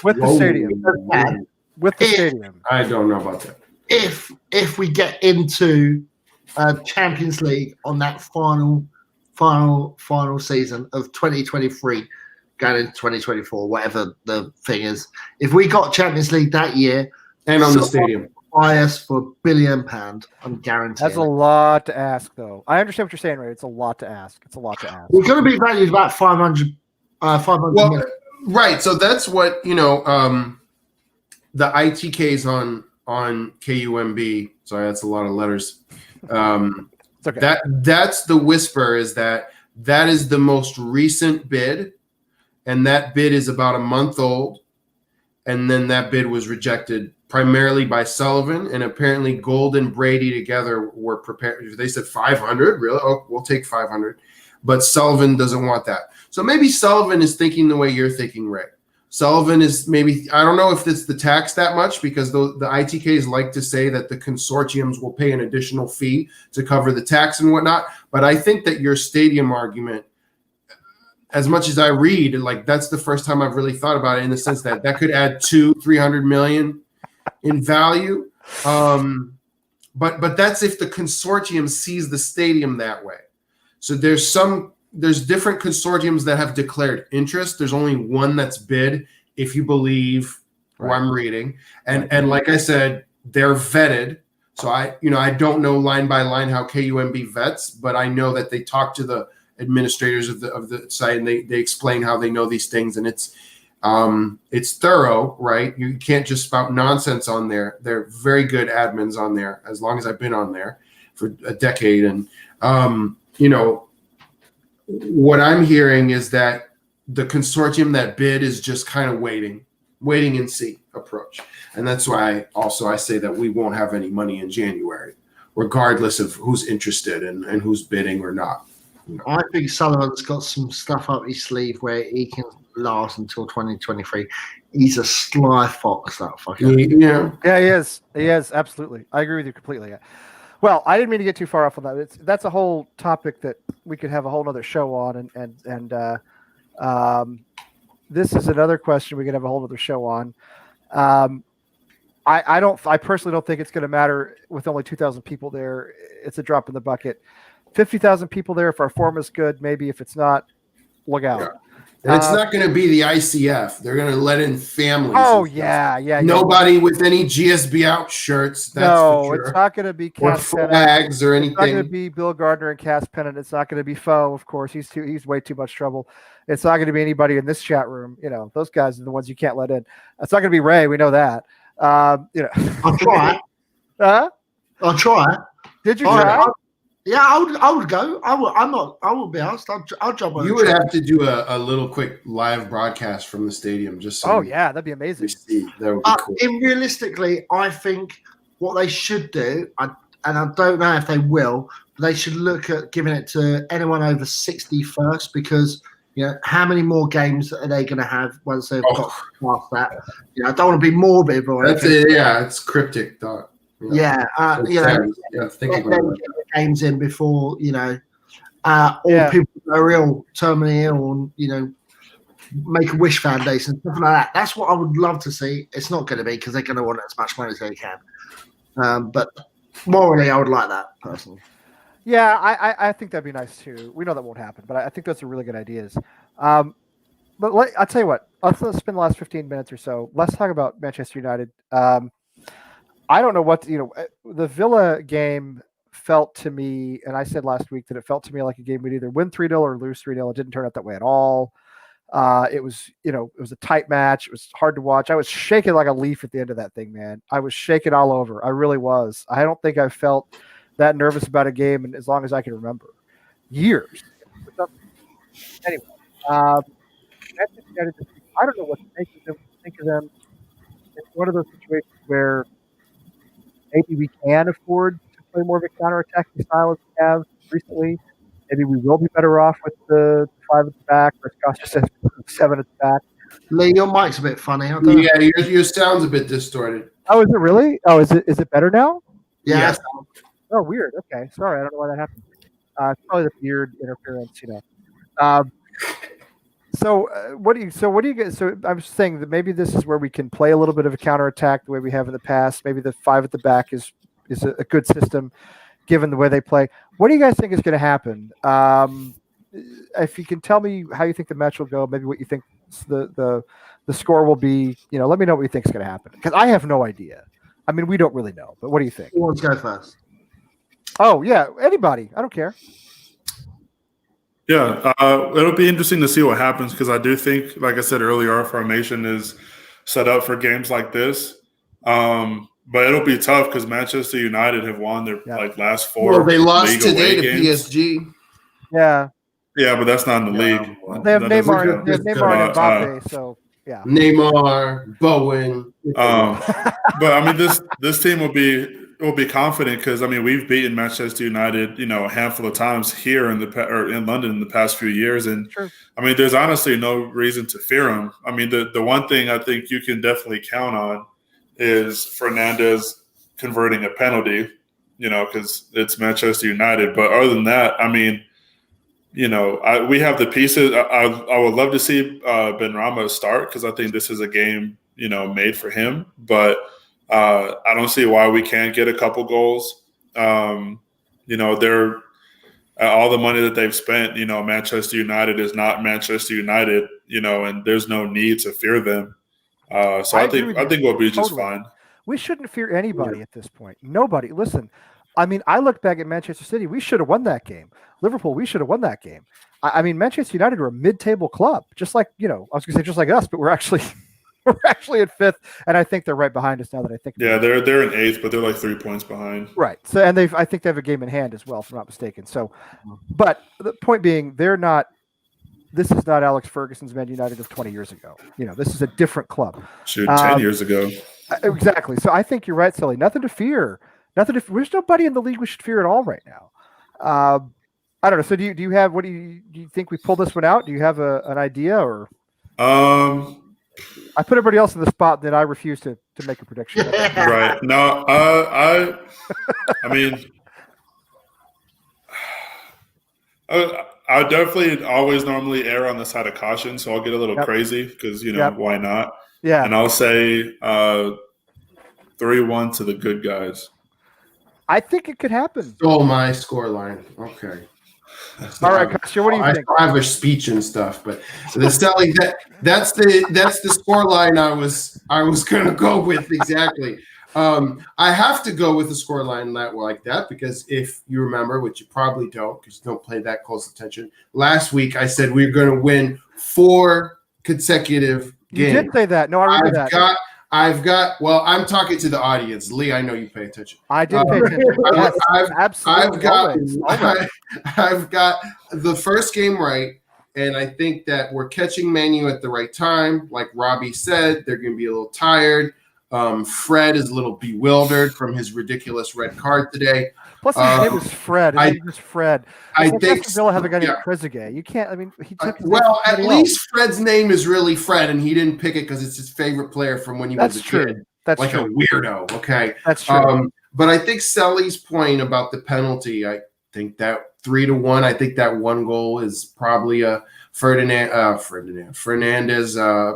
With the stadium. I don't know about that. If we get into Champions League on that final season of 2023. Going into 2024, whatever the thing is. If we got Champions League that year and on the stadium, buy us for £1 billion, I'm guaranteed. That's a lot to ask, though. I understand what you're saying, Ray. It's a lot to ask. We're going to be valued about 500 million. Right. So that's what the ITKs on KUMB. Sorry, that's a lot of letters. It's okay. That's the whisper, is that is the most recent bid. And that bid is about a month old. And then that bid was rejected primarily by Sullivan. And apparently Gold and Brady together were prepared. They said 500. Really? Oh, we'll take 500. But Sullivan doesn't want that. So maybe Sullivan is thinking the way you're thinking, Ray. Sullivan is maybe, I don't know if it's the tax that much, because the ITKs like to say that the consortiums will pay an additional fee to cover the tax and whatnot. But I think that your stadium argument, as much as I read, that's the first time I've really thought about it, in the sense that could add 200-300 million in value. But that's if the consortium sees the stadium that way. So there's different consortiums that have declared interest. There's only one that's bid, if you believe who I'm reading. And like I said, they're vetted. So I don't know line by line how KUMB vets, but I know that they talk to the administrators of the site, and they explain how they know these things, and it's thorough, right? You can't just spout nonsense on there. They're very good admins on there, as long as I've been on there for a decade. And what I'm hearing is that the consortium that bid is just kind of waiting waiting and see approach. And that's why I say that we won't have any money in January, regardless of who's interested and who's bidding or not. I think Sullivan's got some stuff up his sleeve where he can last until 2023. He's a sly fox, that fucker. Yeah, he is. He is, absolutely. I agree with you completely. Well, I didn't mean to get too far off on that. That's a whole topic that we could have a whole other show on, and this is another question we could have a whole other show on. I personally don't think it's going to matter with only 2,000 people there. It's a drop in the bucket. 50,000 people there. If our form is good, maybe. If it's not, look out. Yeah. And it's not going to be the ICF. They're going to let in families. Oh, yeah. Nobody with any GSB out shirts. That's for sure. It's not going to be or flags or anything. It's not going to be Bill Gardner and Cass Pennant. It's not going to be Foe, of course. He's way too much trouble. It's not going to be anybody in this chat room. Those guys are the ones you can't let in. It's not going to be Ray. We know that. I'll try. I'll try. Did you try? Yeah, I would go. I will be asked. I'll jump on. You would have to do a little quick live broadcast from the stadium, just so. Oh yeah, that'd be amazing. That would be cool. And realistically, I think what they should do, and I don't know if they will, but they should look at giving it to anyone over 60 first, because how many more games are they going to have once they've got past that? I don't want to be morbid, but that's it. Yeah, it's cryptic thought. Think about games in before or people are ill, terminally ill, and make a wish foundation, stuff like that. That's what I would love to see. It's not going to be, because they're going to want as much money as they can. But morally, I would like that personally. Yeah, I think that'd be nice too. We know that won't happen, but I think those are really good ideas. But I'll tell you what. Let's spend the last 15 minutes or so. Let's talk about Manchester United. I don't know what the Villa game felt to me, and I said last week that it felt to me like a game we'd either win 3-0 or lose 3-0. It didn't turn out that way at all. It was a tight match. It was hard to watch. I was shaking like a leaf at the end of that thing, man. I was shaking all over. I really was. I don't think I felt that nervous about a game in as long as I can remember. Years. Anyway, I don't know what to think of them. It's one of those situations where maybe we can afford to play more of a counter-attacking style as we have recently. Maybe we will be better off with the 5 at the back, or Scott just says 7 at the back. Lee, your mic's a bit funny. Your sound's a bit distorted. Oh, is it really? Oh, is it better now? Yeah. Oh, weird. Okay, sorry, I don't know why that happened. It's probably the beard interference, So what do you get? So I'm saying that maybe this is where we can play a little bit of a counterattack the way we have in the past. Maybe the 5 at the back is a good system, given the way they play. What do you guys think is going to happen? If you can tell me how you think the match will go, maybe what you think the score will be. Let me know what you think is going to happen, because I have no idea. I mean, we don't really know. But what do you think? Who wants to go first? Oh yeah, anybody. I don't care. Yeah, it'll be interesting to see what happens, because I do think, like I said earlier, our formation is set up for games like this. But it'll be tough because Manchester United have won their last 4. Well, they lost league today to games. PSG. Yeah. Yeah, but that's not in the league. Well, they have Neymar and Mbappe, so yeah. Neymar, Bowen. But I mean, this team will be confident, because I mean, we've beaten Manchester United, a handful of times here in London in the past few years, and True. I mean, there's honestly no reason to fear them. I mean, the one thing I think you can definitely count on is Fernandes converting a penalty, because it's Manchester United. But other than that, I mean, we have the pieces. I would love to see Benrahma start, because I think this is a game, made for him. But I don't see why we can't get a couple goals. They're all the money that they've spent. Manchester United is not Manchester United. And there's no need to fear them. So I think we'll be just fine. We shouldn't fear anybody at this point. Nobody. Listen, I mean, I look back at Manchester City. We should have won that game. Liverpool, we should have won that game. I mean, Manchester United are a mid-table club, just like I was going to say just like us, but we're actually at 5th, and I think they're right behind us now that I think. Yeah, they're in 8th, but they're like 3 points behind. Right. So, and I think they have a game in hand as well, if I'm not mistaken. So, but the point being, they're not this is not Alex Ferguson's Man United of 20 years ago. This is a different club. Shoot, 10 years ago. Exactly. So I think you're right, Sully. Nothing to fear. There's nobody in the league we should fear at all right now. I don't know. So do you have? What do you think we pull this one out? Do you have an idea or? I put everybody else in the spot, then I refuse to make a prediction. Right. No, I mean, I definitely always normally err on the side of caution, so I'll get a little crazy because why not? Yeah. And I'll say 3-1 to the good guys. I think it could happen. Stole my scoreline. Okay. All right, Costa, what do you think? I have a speech and stuff, but the selling that's the scoreline I was gonna go with exactly. I have to go with a scoreline like that because if you remember, which you probably don't, because you don't pay that close attention. Last week I said we were going to win 4 consecutive games. You did say that. No, I remember that. I've got. Well, I'm talking to the audience, Lee. I know you pay attention. I did pay attention. Yes, absolutely. I've got the first game right, and I think that we're catching Man U at the right time. Like Robbie said, they're going to be a little tired. Fred is a little bewildered from his ridiculous red card today. Plus, his name is Fred. His name is Fred. I think Villa haven't got any Trezeguet. You can't. I mean, he took. At least Fred's name is really Fred, and he didn't pick it because it's his favorite player from when he was a kid. That's like true. A weirdo. Okay, that's true. But I think Sully's point about the penalty. I think that 3-1. I think that one goal is probably a Fernandez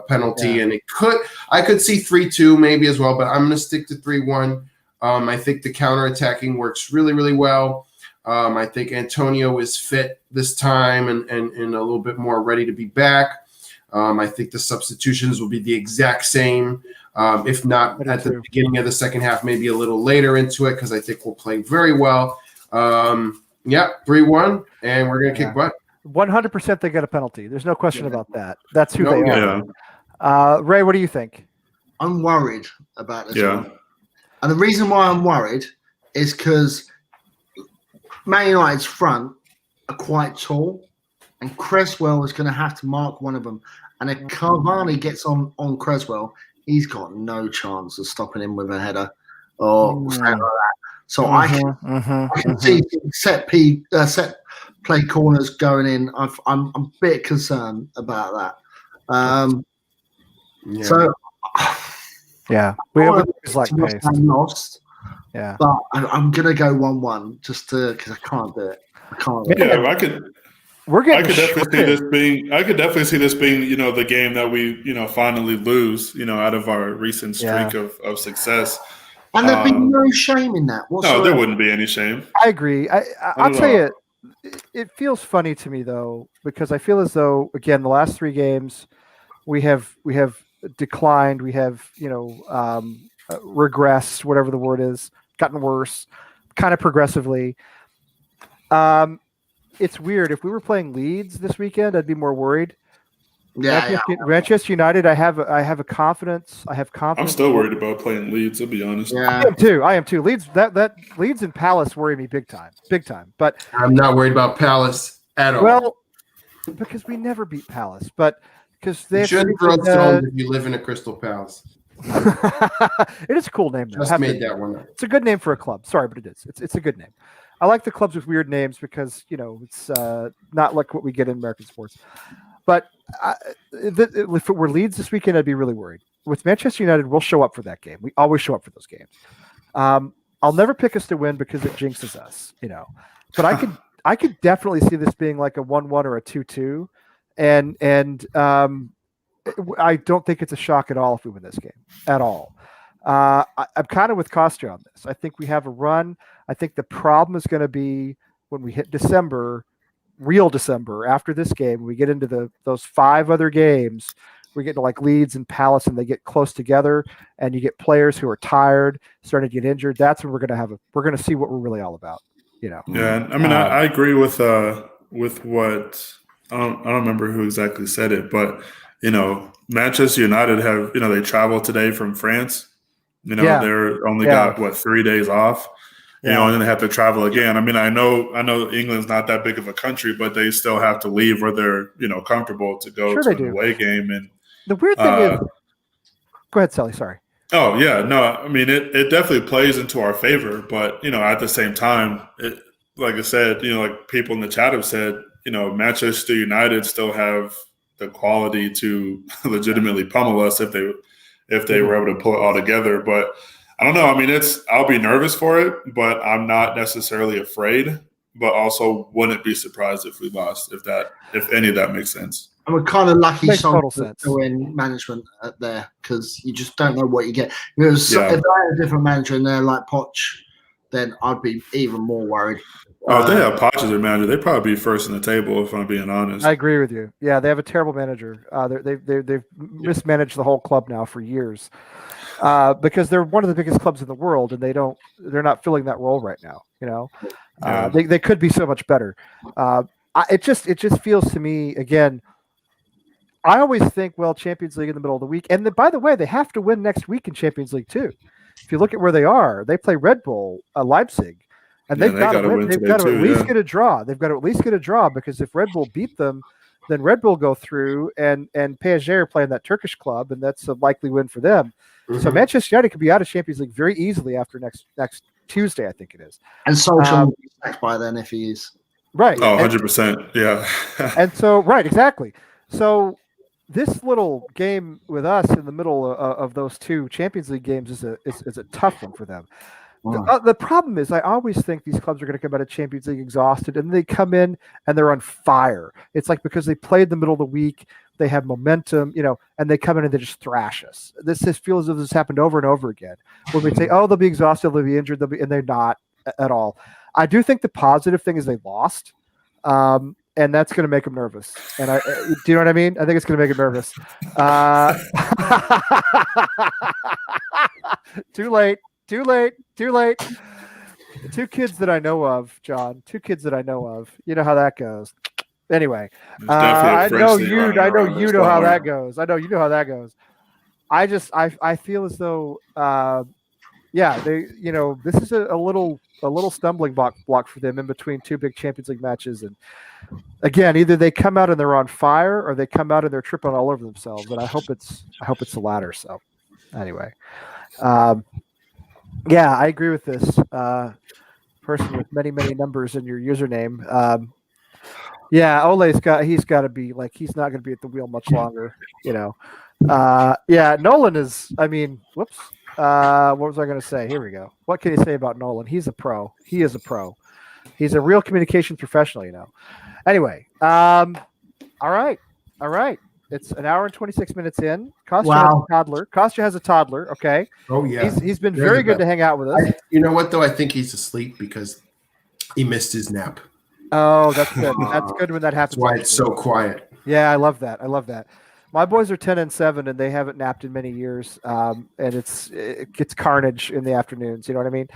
penalty, and I could see 3-2 maybe as well, but I'm going to stick to 3-1. I think the counterattacking works really, really well. I think Antonio is fit this time and a little bit more ready to be back. I think the substitutions will be the exact same, if not at the beginning of the second half, maybe a little later into it, because I think we'll play very well. 3-1, and we're going to kick butt. 100% they get a penalty. There's no question about that. That's who they are. Ray, what do you think? I'm worried about this one. And the reason why I'm worried is because Man United's front are quite tall, and Cresswell is going to have to mark one of them. And if Cavani gets on Cresswell, he's got no chance of stopping him with a header or something like that. So I can see set play corners going in. I'm a bit concerned about that. So. Yeah, we have lost. Yeah, but I'm gonna go 1-1 just because I can't do it. I could. I could definitely see this being, the game that we, finally lose, out of our recent streak of success. And there'd be no shame in that whatsoever. No, there wouldn't be any shame. I agree. I'll tell you, it feels funny to me though, because I feel as though again the last 3 games we have declined, we have regressed, whatever the word is, gotten worse kind of progressively. It's weird. If we were playing Leeds this weekend, I'd be more worried. Manchester United, I have a confidence. I'm still worried about playing Leeds, I'll be honest. I am too. Leeds Leeds and Palace worry me big time. But I'm not worried about Palace at all. Well, because we never beat Palace, but because they shouldn't throw stones if you live in a Crystal Palace. It is a cool name. Just made that one up. It's a good name for a club. Sorry, but it is. It's a good name. I like the clubs with weird names because it's not like what we get in American sports. But if it were Leeds this weekend, I'd be really worried. With Manchester United, we'll show up for that game. We always show up for those games. I'll never pick us to win because it jinxes us, But I could definitely see this being like a 1-1 or a 2-2, and I don't think it's a shock at all if we win this game at all. I'm kind of with Costa on this. I think we have a run. I think the problem is going to be when we hit December, real December, after this game, we get into those 5 other games. We get to like Leeds and Palace, and they get close together, and you get players who are tired, starting to get injured. That's when we're going to see what we're really all about. Yeah, I mean, I agree with what I don't remember who exactly said it, but Manchester United have they traveled today from France. They're only got 3 days off. you know, and then have to travel again. I mean, I know England's not that big of a country, but they still have to leave where they're, you know, comfortable to go to an away game. And the weird thing is, go ahead, Sally. Sorry. Oh yeah, no, I mean it definitely plays into our favor, but you know, at the same time, like I said, you know, like people in the chat have said, you know, Manchester United still have the quality to legitimately pummel us if they were able to pull it all together. But I don't know. I mean, I'll be nervous for it, but I'm not necessarily afraid. But also, wouldn't be surprised if we lost. If any of that makes sense. And we're kind of lucky we're in management there because you just don't know what you get. If I had a different manager in there like Poch, then I'd be even more worried. Oh, if they have Poch as their manager, they'd probably be first in the table, if I'm being honest. I agree with you. Yeah, they have a terrible manager. They've mismanaged the whole club now for years because they're one of the biggest clubs in the world, and they're not filling that role right now. You know, they could be so much better. It just feels to me again. I always think, well, Champions League in the middle of the week. And by the way, they have to win next week in Champions League too. If you look at where they are, they play Red Bull, Leipzig, and they've got to win. They've got to at least get a draw. They've got to at least get a draw because if Red Bull beat them, then Red Bull go through and PSG are playing that Turkish club, and that's a likely win for them. So Manchester United could be out of Champions League very easily after next Tuesday, I think it is. And Solskjaer will be sacked by then if he is. Right. Oh, 100%. Yeah. And so, right, exactly. So this little game with us in the middle of those two Champions League games is a tough one for them. Wow. The problem is I always think these clubs are going to come out of Champions League exhausted, and they come in and they're on fire. It's like because they played the middle of the week, they have momentum, you know, and they come in and they just thrash us. This feels as if this happened over and over again. When we say, oh, they'll be exhausted, they'll be injured, and they're not at all. I do think the positive thing is they lost. And that's going to make them nervous. And do you know what I mean? I think it's going to make them nervous. Too late. Two kids that I know of, John. Two kids that I know of. You know how that goes. Anyway, I know you know how that goes. I know you know how that goes. I feel as though, they, you know, this is a little stumbling block for them in between two big Champions League matches. And again, either they come out and they're on fire, or they come out and they're tripping all over themselves. And I hope it's the latter. So, anyway, I agree with this person with many numbers in your username. Ole's he's got to be like he's not going to be at the wheel much longer. You know, Nolan is. I mean, whoops. What was I going to say? Here we go. What can you say about Nolan? He's a pro. He is a pro. He's a real communications professional, you know. Anyway, all right. It's an hour and 26 minutes in. Kostya has a toddler. Kostya has a toddler, okay? Oh, yeah. He's been very good to hang out with us. You know what, though? I think he's asleep because he missed his nap. Oh, that's good. That's good when that happens. That's why it's so quiet. Yeah, I love that. My boys are 10 and 7, and they haven't napped in many years. And it gets carnage in the afternoons. You know what I mean?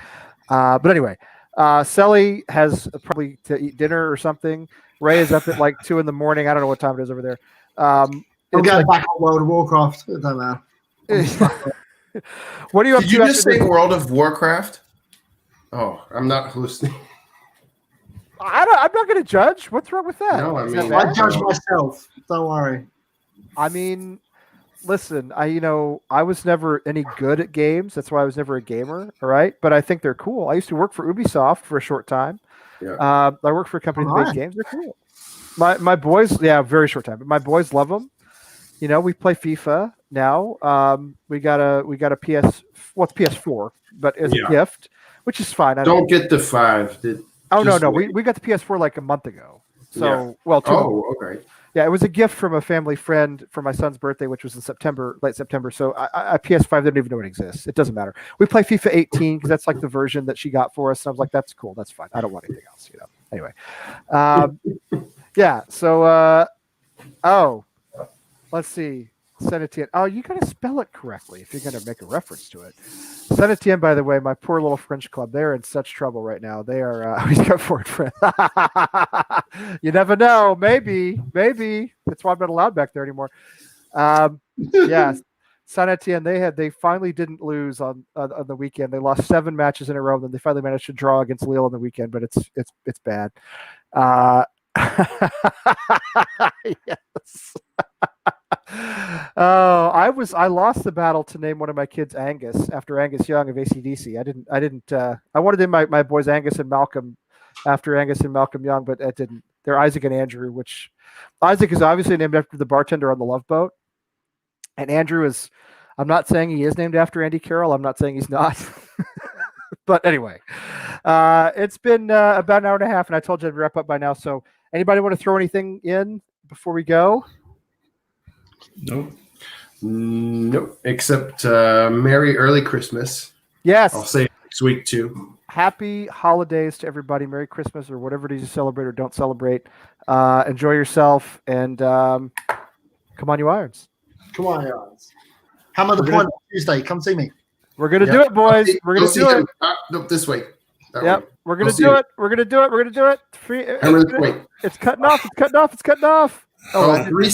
But anyway, Selly has probably to eat dinner or something. Ray is up at like 2 a.m. I don't know what time it is over there. We'll get back on World of Warcraft. I don't know. What are you up to? Did you just say World of Warcraft? Oh, I'm not hallucinating. I'm not going to judge. What's wrong with that? No, I judge myself. Don't worry. I mean, listen, I was never any good at games. That's why I was never a gamer. All right. But I think they're cool. I used to work for Ubisoft for a short time. Yeah. I worked for a company that made games. They're cool. My boys, very short time, but my boys love them. You know, we play FIFA now. We got a PS, well, it's PS4, but it's a gift, which is fine. Don't get the 5. No. We got the PS4 like a month ago. So, well, 2 months. Oh, okay. Yeah, it was a gift from a family friend for my son's birthday, which was in late September. So I PS5 didn't even know it exists. It doesn't matter. We play FIFA 18 because that's like the version that she got for us. And I was like, that's cool. That's fine. I don't want anything else, you know. Anyway, So, let's see. Senetien. Oh, you got to spell it correctly if you're going to make a reference to it. Senetien, by the way, my poor little French club, they're in such trouble right now. They are, he's got forward friend. You never know. Maybe. That's why I'm not allowed back there anymore. Saint Etienne, they finally didn't lose on the weekend. They lost 7 matches in a row. Then they finally managed to draw against Lille on the weekend, but it's bad. Yes. Oh, I lost the battle to name one of my kids Angus after Angus Young of AC/DC. I wanted to name my boys Angus and Malcolm after Angus and Malcolm Young, but it didn't. They're Isaac and Andrew, which Isaac is obviously named after the bartender on the Love Boat. And Andrew is, I'm not saying he is named after Andy Carroll. I'm not saying he's not. But anyway, it's been about an hour and a half, and I told you I'd wrap up by now. So anybody want to throw anything in before we go? Nope. Nope. Except Merry Early Christmas. Yes. I'll say it next week too. Happy holidays to everybody. Merry Christmas or whatever it is you celebrate or don't celebrate. Enjoy yourself, and come on, you Irons. Come on, Irons. Hammer the point on Tuesday. Come see me. We're going to do it, boys. We're going to do it. No, this way. Yep. We're going to do it. We're going to do it. We're going to do it. Hammer the point. It's cutting off. It's cutting off. It's cutting off. Oh, 3